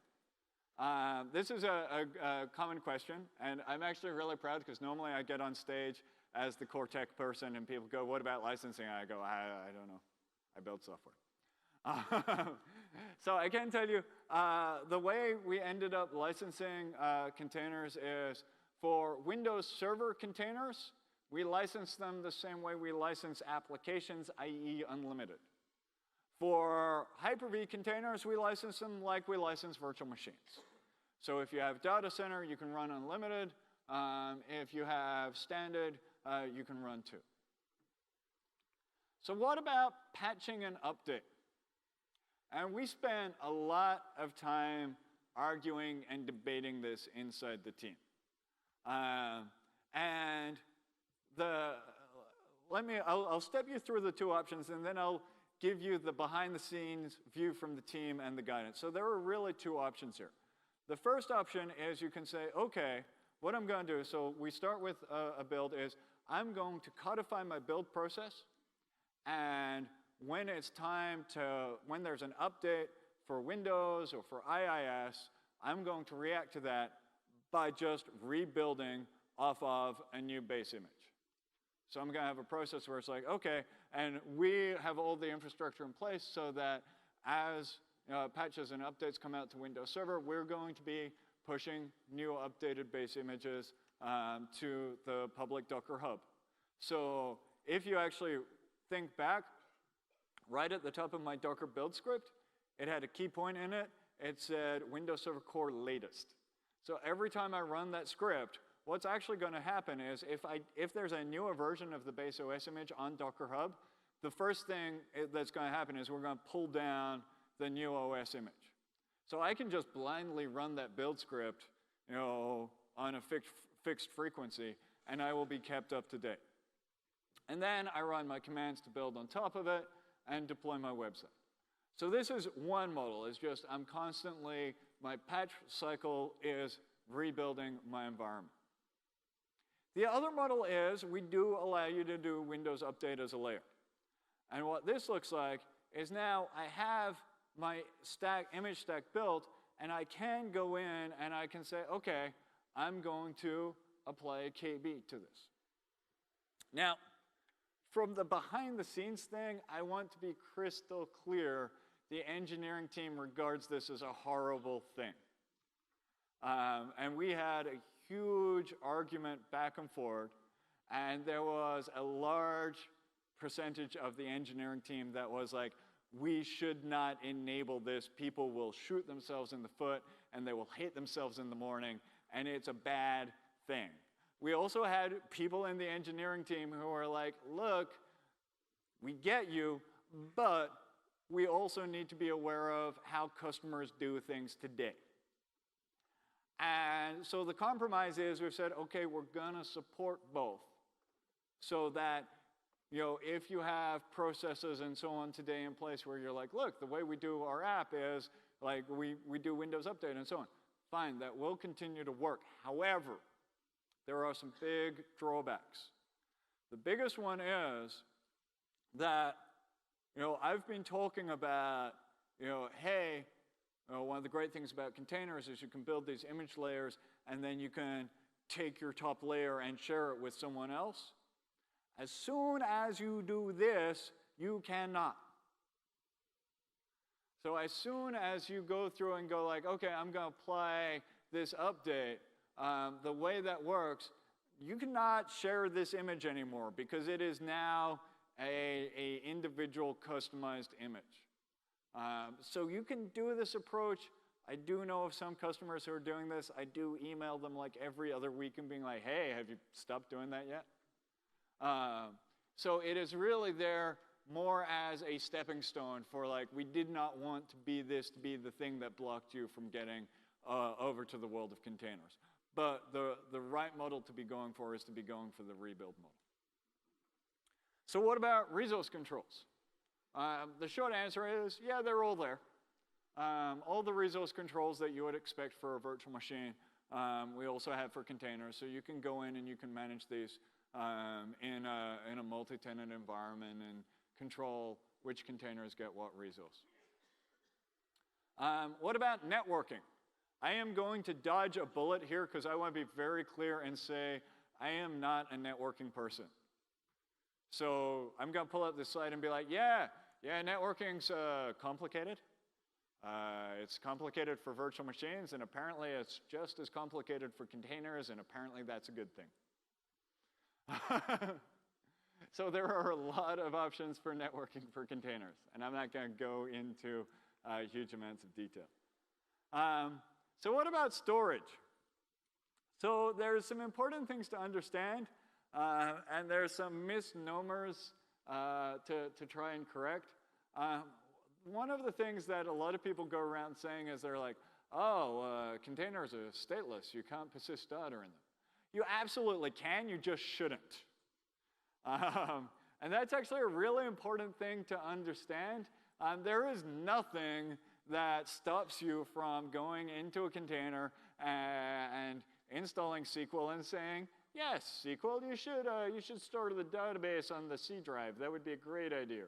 This is a common question, and I'm actually really proud because normally I get on stage as the core tech person and people go, what about licensing? I go, I don't know. I build software. So I can tell you, the way we ended up licensing containers is for Windows Server containers, we license them the same way we license applications, i.e. unlimited. For Hyper-V containers, we license them like we license virtual machines. So if you have data center, you can run unlimited. If you have standard, you can run 2. So what about patching and update? And we spent a lot of time arguing and debating this inside the team. And I'll step you through the 2 options, and then I'll give you the behind-the-scenes view from the team and the guidance. So there are really 2 options here. The first option is you can say, okay, what I'm going to do, so we start with a build is, I'm going to codify my build process, and when it's time to, when there's an update for Windows or for IIS, I'm going to react to that by just rebuilding off of a new base image. So I'm going to have a process where it's like, okay, and we have all the infrastructure in place so that as patches and updates come out to Windows Server, we're going to be pushing new updated base images to the public Docker Hub. So if you actually think back, right at the top of my Docker build script, it had a key point in it. It said Windows Server Core latest. So every time I run that script, what's actually going to happen is if there's a newer version of the base OS image on Docker Hub, the first thing that's going to happen is we're going to pull down the new OS image. So I can just blindly run that build script, on a fixed frequency, and I will be kept up to date. And then I run my commands to build on top of it and deploy my website. So this is one model. It's just I'm constantly, my patch cycle is rebuilding my environment. The other model is we do allow you to do Windows Update as a layer. And what this looks like is now I have my image stack built, and I can go in and I can say, okay, I'm going to apply a KB to this. Now, from the behind-the-scenes thing, I want to be crystal clear. The engineering team regards this as a horrible thing. And we had a huge argument back and forth, and there was a large percentage of the engineering team that was like, we should not enable this. People will shoot themselves in the foot, and they will hate themselves in the morning, and it's a bad thing. We also had people in the engineering team who were like, look, we get you, but we also need to be aware of how customers do things today. And so the compromise is we've said, okay, we're going to support both so that if you have processes and so on today in place where you're like, look, the way we do our app is like we do Windows Update and so on. Fine, that will continue to work. However, there are some big drawbacks. The biggest one is that, I've been talking about, hey, one of the great things about containers is you can build these image layers and then you can take your top layer and share it with someone else. As soon as you do this, you cannot. So as soon as you go through and go like, okay, I'm going to apply this update, the way that works, you cannot share this image anymore because it is now a individual customized image. So you can do this approach. I do know of some customers who are doing this. I do email them like every other week and being like, hey, have you stopped doing that yet? So it is really there more as a stepping stone for like, we did not want to be the thing that blocked you from getting over to the world of containers. But the right model to be going for is to be going for the rebuild model. So what about resource controls? The short answer is, yeah, they're all there. All the resource controls that you would expect for a virtual machine, we also have for containers. So you can go in and you can manage these in a multi-tenant environment and control which containers get what resource. What about networking? I am going to dodge a bullet here because I want to be very clear and say I am not a networking person. So I'm going to pull up this slide and be like, yeah, networking's complicated. It's complicated for virtual machines, and apparently it's just as complicated for containers, and apparently that's a good thing. So there are a lot of options for networking for containers, and I'm not going to go into huge amounts of detail. So what about storage? So there's some important things to understand, and there's some misnomers to try and correct. One of the things that a lot of people go around saying is they're like, oh, containers are stateless. You can't persist data in them. You absolutely can, you just shouldn't. And that's actually a really important thing to understand. There is nothing that stops you from going into a container and installing SQL and saying, yes, SQL, you should store the database on the C drive. That would be a great idea.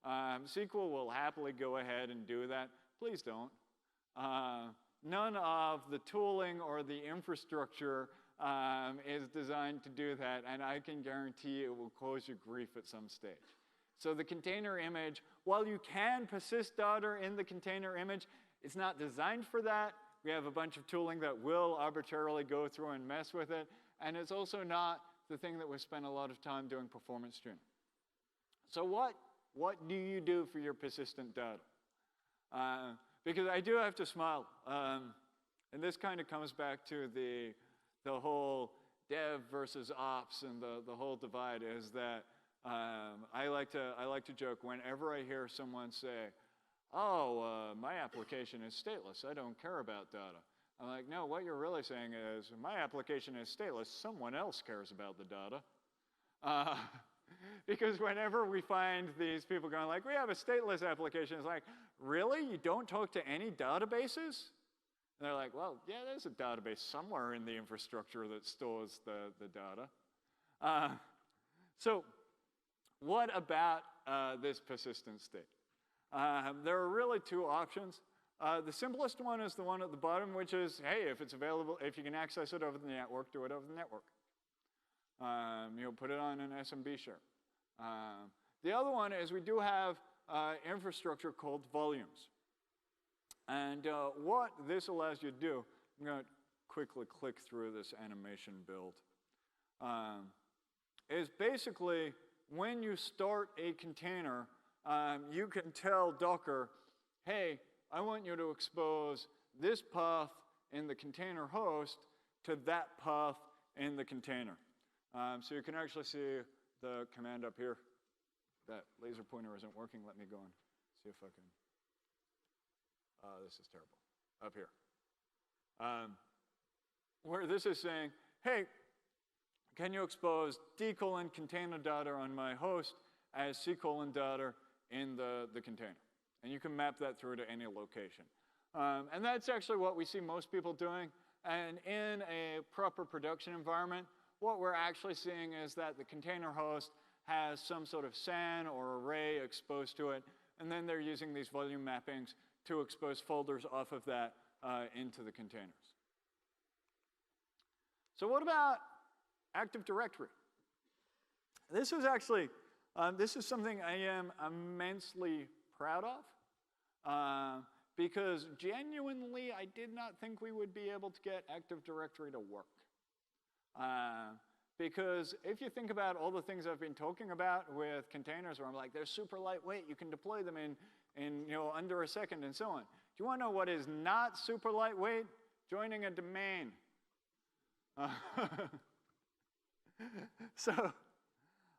SQL will happily go ahead and do that. Please don't. None of the tooling or the infrastructure is designed to do that, and I can guarantee it will cause you grief at some stage. So the container image, while you can persist data in the container image, it's not designed for that. We have a bunch of tooling that will arbitrarily go through and mess with it, and it's also not the thing that we spend a lot of time doing performance tuning. So what do you do for your persistent data? Because I do have to smile, and this kind of comes back to the whole dev versus ops and the whole divide is that I like to joke whenever I hear someone say, oh, my application is stateless, I don't care about data. I'm like, no, what you're really saying is, my application is stateless, someone else cares about the data. Because whenever we find these people going like, we have a stateless application, it's like, really? You don't talk to any databases? And they're like, well, yeah, there's a database somewhere in the infrastructure that stores the data. So what about this persistent state? There are really two options. The simplest one is the one at the bottom, which is, hey, if it's available, if you can access it over the network, do it over the network. Put it on an SMB share. The other one is we do have infrastructure called volumes. And what this allows you to do, I'm going to quickly click through this animation build, is basically when you start a container, you can tell Docker, hey, I want you to expose this path in the container host to that path in the container. So you can actually see the command up here. That laser pointer isn't working. Let me go and see if I can. This is terrible. Up here. Where this is saying, hey, can you expose d:" container data on my host as c:" data in the container? And you can map that through to any location. And that's actually what we see most people doing. And in a proper production environment, what we're actually seeing is that the container host has some sort of SAN or array exposed to it, and then they're using these volume mappings to expose folders off of that into the containers. So what about Active Directory? This is actually, this is something I am immensely proud of, because genuinely I did not think we would be able to get Active Directory to work. Because if you think about all the things I've been talking about with containers, where I'm like, they're super lightweight, you can deploy them in under a second and so on. Do you want to know what is not super lightweight? Joining a domain. So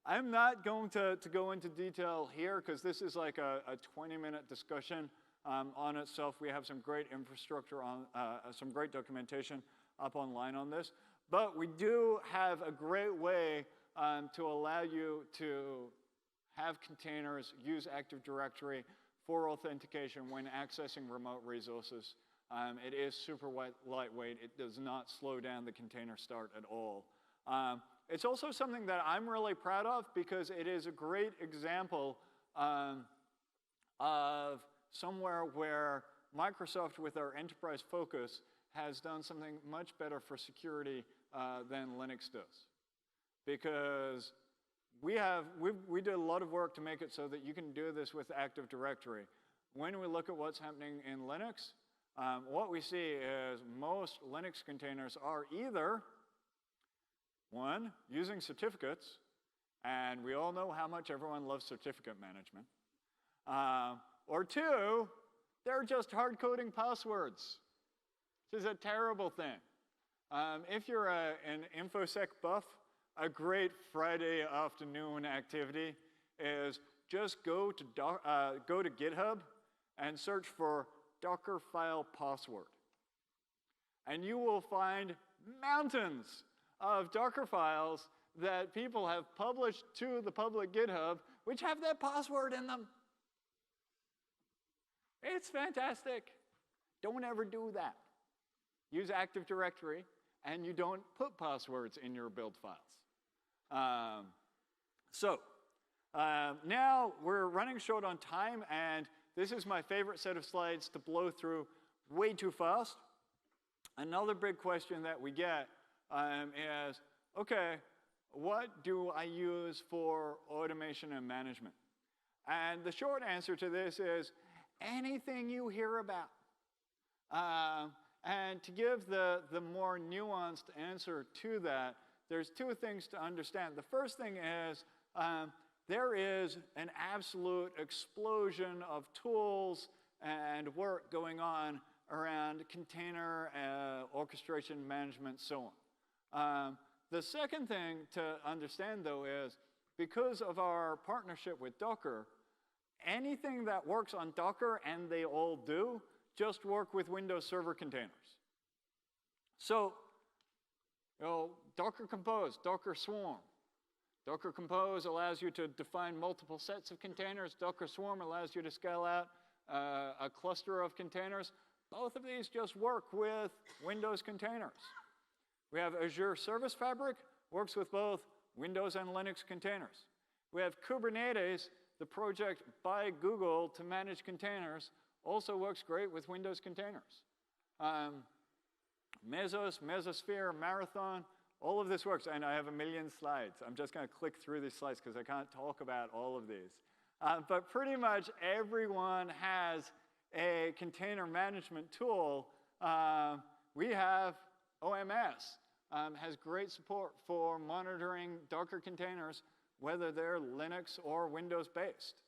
I'm not going to go into detail here, because this is like a 20-minute discussion on itself. We have some great infrastructure on, some great documentation up online on this. But we do have a great way to allow you to have containers use Active Directory for authentication when accessing remote resources. It is super lightweight. It does not slow down the container start at all. It's also something that I'm really proud of, because it is a great example of somewhere where Microsoft, with our enterprise focus, has done something much better for security than Linux does. Because we did a lot of work to make it so that you can do this with Active Directory. When we look at what's happening in Linux, what we see is most Linux containers are either, one, using certificates, and we all know how much everyone loves certificate management, or two, they're just hard-coding passwords. This is a terrible thing. If you're an InfoSec buff, a great Friday afternoon activity is just go to GitHub and search for Docker file password. And you will find mountains of Docker files that people have published to the public GitHub, which have that password in them. It's fantastic. Don't ever do that. Use Active Directory, and you don't put passwords in your build files. Now we're running short on time, and this is my favorite set of slides to blow through way too fast. Another big question that we get is, okay, what do I use for automation and management? And the short answer to this is anything you hear about. And to give the more nuanced answer to that, there's two things to understand. The first thing is there is an absolute explosion of tools and work going on around container orchestration, management, so on. The second thing to understand, though, is because of our partnership with Docker, anything that works on Docker, and they all do, just work with Windows Server containers. So, Docker Compose, Docker Swarm. Docker Compose allows you to define multiple sets of containers. Docker Swarm allows you to scale out a cluster of containers. Both of these just work with Windows containers. We have Azure Service Fabric, works with both Windows and Linux containers. We have Kubernetes, the project by Google to manage containers, also works great with Windows containers. Mesos, Mesosphere, Marathon, all of this works. And I have a million slides. I'm just going to click through these slides because I can't talk about all of these. But pretty much everyone has a container management tool. We have OMS, has great support for monitoring Docker containers, whether they're Linux or Windows-based.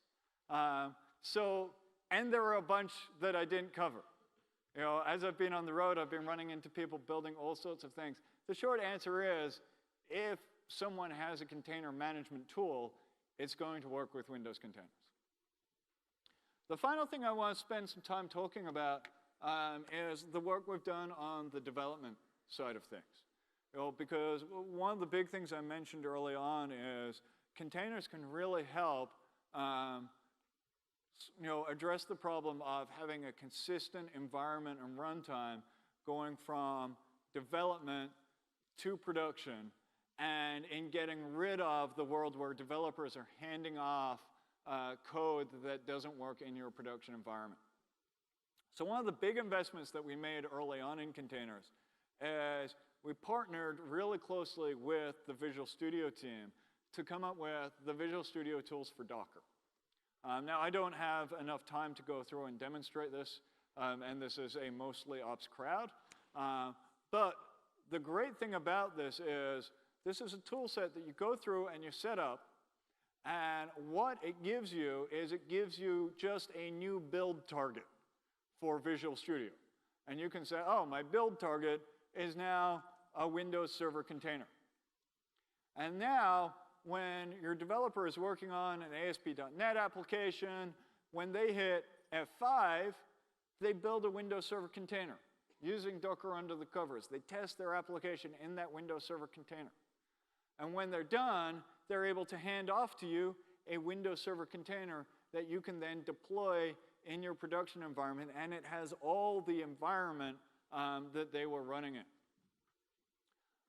And there are a bunch that I didn't cover. As I've been on the road, I've been running into people building all sorts of things. The short answer is, if someone has a container management tool, it's going to work with Windows containers. The final thing I want to spend some time talking about is the work we've done on the development side of things. because one of the big things I mentioned early on is containers can really help address the problem of having a consistent environment and runtime going from development to production, and in getting rid of the world where developers are handing off code that doesn't work in your production environment. So one of the big investments that we made early on in containers is we partnered really closely with the Visual Studio team to come up with the Visual Studio tools for Docker. Now, I don't have enough time to go through and demonstrate this, and this is a mostly ops crowd. But the great thing about this is a tool set that you go through and you set up, and what it gives you is it gives you just a new build target for Visual Studio. And you can say, oh, my build target is now a Windows Server container. And now, when your developer is working on an ASP.NET application, when they hit F5, they build a Windows Server container using Docker under the covers. They test their application in that Windows Server container. And when they're done, they're able to hand off to you a Windows Server container that you can then deploy in your production environment, and it has all the environment that they were running in.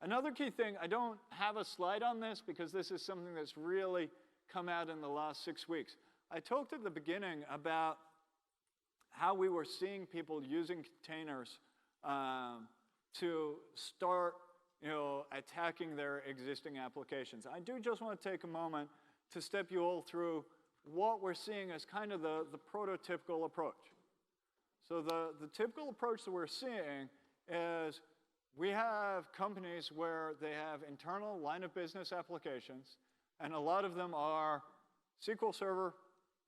Another key thing, I don't have a slide on this because this is something that's really come out in the last 6 weeks. I talked at the beginning about how we were seeing people using containers to start attacking their existing applications. I do just want to take a moment to step you all through what we're seeing as kind of the prototypical approach. So the typical approach that we're seeing is we have companies where they have internal line of business applications, and a lot of them are SQL Server,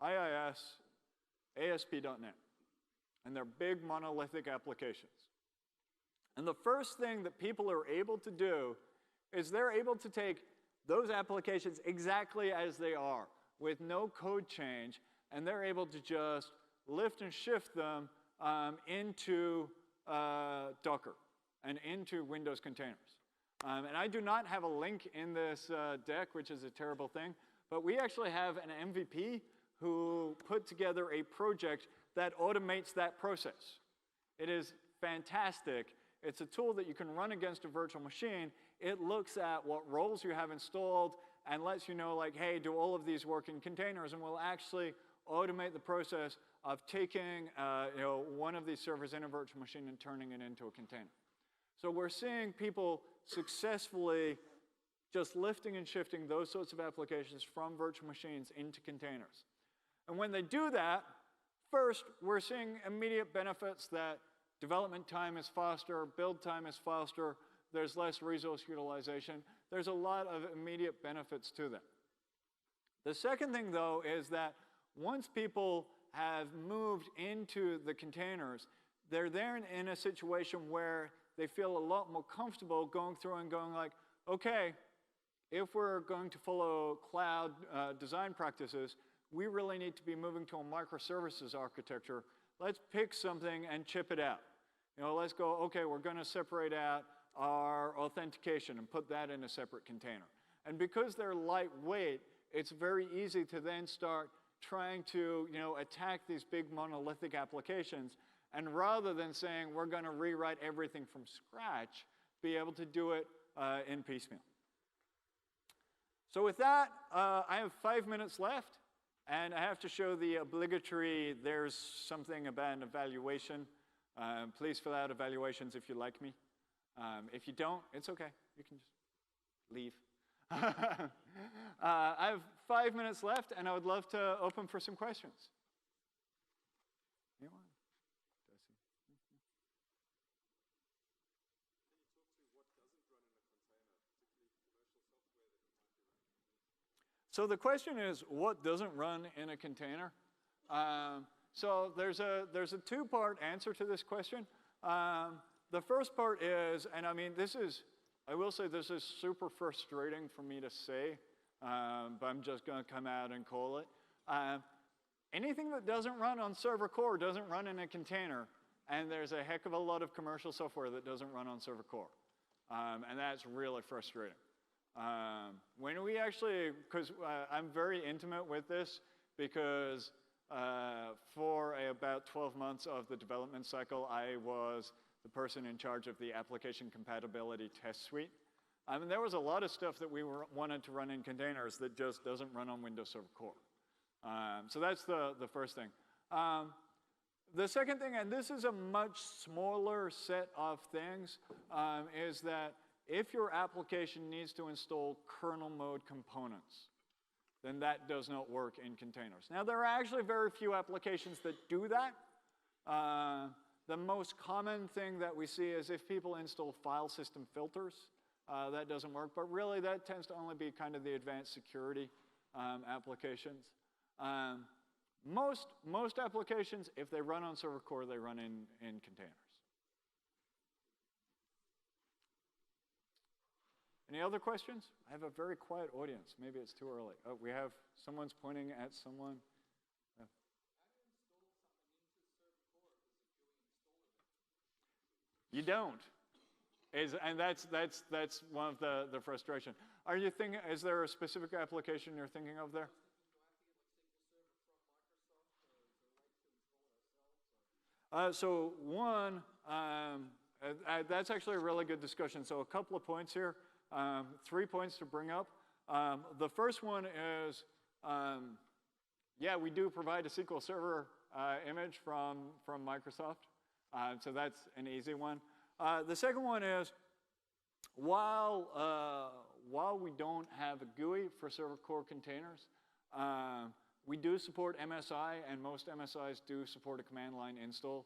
IIS, ASP.NET, and they're big monolithic applications. And the first thing that people are able to do is they're able to take those applications exactly as they are, with no code change, and they're able to just lift and shift them into Docker and into Windows containers. And I do not have a link in this deck, which is a terrible thing, but we actually have an MVP who put together a project that automates that process. It is fantastic. It's a tool that you can run against a virtual machine. It looks at what roles you have installed and lets you know, like, hey, do all of these work in containers? And will actually automate the process of taking one of these servers in a virtual machine and turning it into a container. So we're seeing people successfully just lifting and shifting those sorts of applications from virtual machines into containers. And when they do that, first, we're seeing immediate benefits that development time is faster, build time is faster, there's less resource utilization. There's a lot of immediate benefits to them. The second thing, though, is that once people have moved into the containers, they're then in a situation where they feel a lot more comfortable going through and going like, okay, if we're going to follow cloud design practices, we really need to be moving to a microservices architecture. Let's pick something and chip it out. Let's go, okay, we're going to separate out our authentication and put that in a separate container. And because they're lightweight, it's very easy to then start trying to attack these big monolithic applications. And rather than saying we're going to rewrite everything from scratch, be able to do it in piecemeal. So with that, I have 5 minutes left. And I have to show the obligatory, there's something about an evaluation. Please fill out evaluations if you like me. If you don't, it's okay. You can just leave. I have 5 minutes left, and I would love to open for some questions. Anyone? So the question is, what doesn't run in a container? So there's a two-part answer to this question. The first part is, and I mean, I will say this is super frustrating for me to say, but I'm just going to come out and call it. Anything that doesn't run on server core doesn't run in a container, and there's a heck of a lot of commercial software that doesn't run on server core. And that's really frustrating. When we actually, because I'm very intimate with this, because for about 12 months of the development cycle, I was the person in charge of the application compatibility test suite. And there was a lot of stuff that we wanted to run in containers that just doesn't run on Windows Server Core. So that's the first thing. The second thing, and this is a much smaller set of things, is that if your application needs to install kernel mode components, then that does not work in containers. Now, there are actually very few applications that do that. The most common thing that we see is if people install file system filters, that doesn't work. But really, that tends to only be kind of the advanced security applications. Most applications, if they run on Server Core, they run in containers. Any other questions? I have a very quiet audience. Maybe it's too early. Oh, we have someone's pointing at someone. Yeah. You don't. And that's one of the frustration. Are you thinking? Is there a specific application you're thinking of there? So one, that's actually a really good discussion. So a couple of points here, 3 points to bring up. The first one is, yeah, we do provide a SQL Server image from Microsoft. So that's an easy one. The second one is, while we don't have a GUI for Server Core containers, we do support MSI, and most MSIs do support a command line install.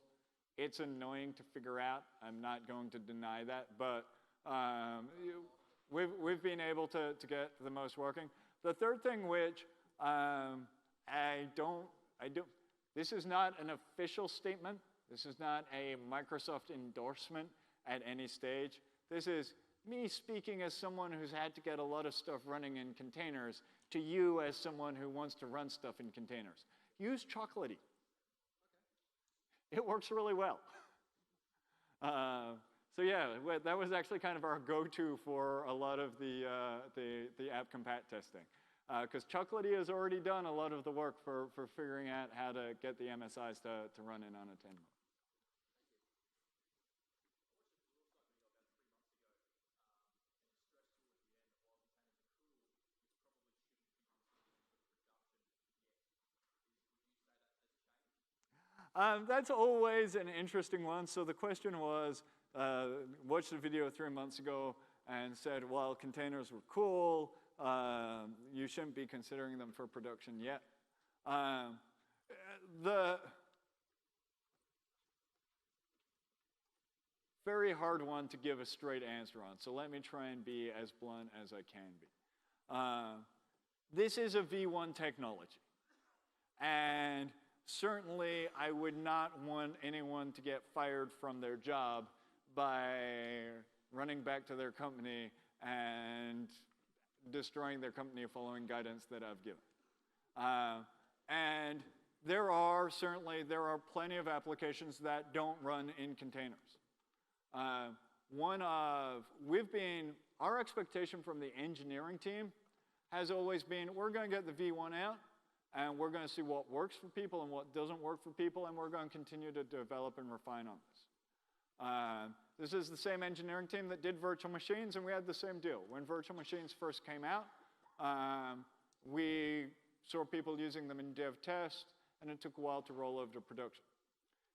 It's annoying to figure out. I'm not going to deny that, but we've been able to get the most working. The third thing, which this is not an official statement. This is not a Microsoft endorsement at any stage. This is me speaking as someone who's had to get a lot of stuff running in containers to you as someone who wants to run stuff in containers. Use Chocolatey. It works really well. So yeah, that was actually kind of our go-to for a lot of the app compat testing. Because Chocolatey has already done a lot of the work for figuring out how to get the MSIs to run in unattended mode. That's always an interesting one. So the question was, watched the video 3 months ago and said, well, containers were cool. You shouldn't be considering them for production yet. The very hard one to give a straight answer on. So let me try and be as blunt as I can be. This is a V1 technology. And certainly, I would not want anyone to get fired from their job by running back to their company and destroying their company following guidance that I've given. And there are plenty of applications that don't run in containers. Our expectation from the engineering team has always been, we're going to get the V1 out, and we're going to see what works for people and what doesn't work for people, and we're going to continue to develop and refine on this. This is the same engineering team that did virtual machines, and we had the same deal. When virtual machines first came out, we saw people using them in dev test, and it took a while to roll over to production.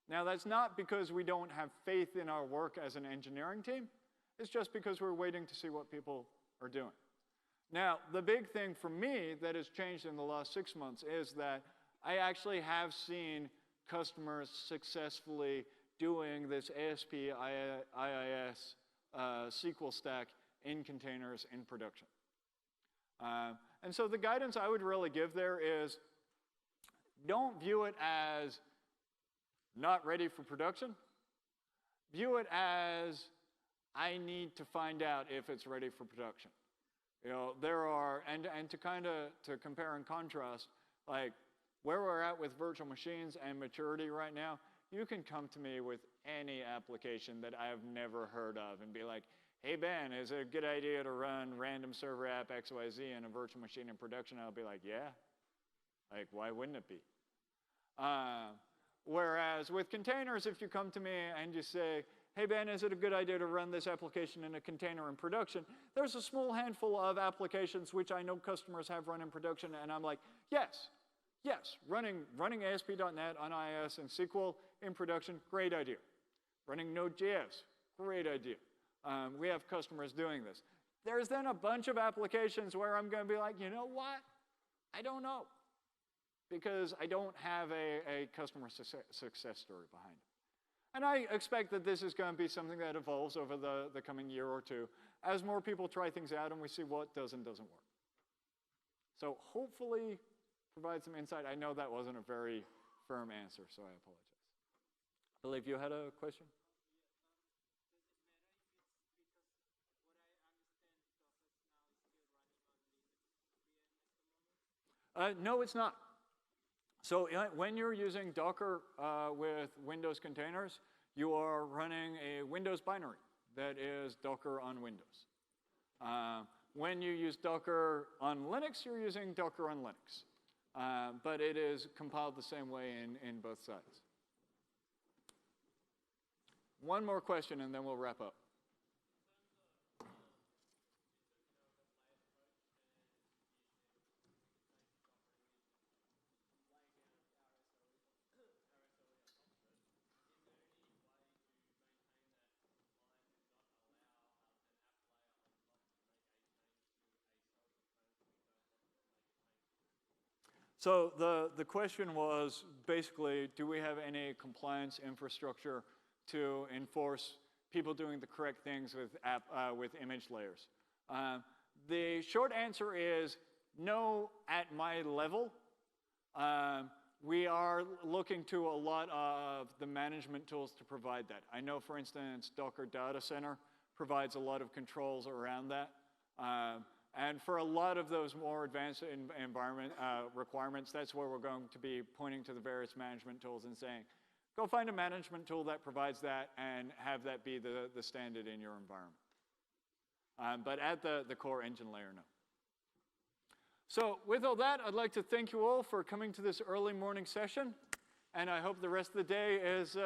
Now, that's not because we don't have faith in our work as an engineering team. It's just because we're waiting to see what people are doing. Now, the big thing for me that has changed in the last 6 months is that I actually have seen customers successfully doing this ASP IIS SQL stack in containers in production. And so the guidance I would really give there is, don't view it as not ready for production. View it as, I need to find out if it's ready for production. You know, there are, and to compare and contrast, like where we're at with virtual machines and maturity right now, you can come to me with any application that I have never heard of and be like, hey, Ben, is it a good idea to run random server app XYZ in a virtual machine in production? I'll be like, yeah. Like, why wouldn't it be? Whereas with containers, if you come to me and you say, hey, Ben, is it a good idea to run this application in a container in production? There's a small handful of applications which I know customers have run in production, and I'm like, yes, running ASP.NET on IIS and SQL in production, great idea. Running Node.js, great idea. We have customers doing this. There's then a bunch of applications where I'm going to be like, you know what? I don't know. Because I don't have a customer success story behind it. And I expect that this is going to be something that evolves over the coming year or two as more people try things out and we see what does and doesn't work. So hopefully provide some insight. I know that wasn't a very firm answer, so I apologize. I believe you had a question? No, it's not. So when you're using Docker with Windows containers, you are running a Windows binary that is Docker on Windows. When you use Docker on Linux, you're using Docker on Linux. But it is compiled the same way in both sides. One more question, and then we'll wrap up. So the question was basically, do we have any compliance infrastructure to enforce people doing the correct things with image layers? The short answer is no at my level. We are looking to a lot of the management tools to provide that. I know, for instance, Docker Data Center provides a lot of controls around that. And for a lot of those more advanced environment requirements, that's where we're going to be pointing to the various management tools and saying, go find a management tool that provides that and have that be the standard in your environment. But at the core engine layer, no. So with all that, I'd like to thank you all for coming to this early morning session. And I hope the rest of the day is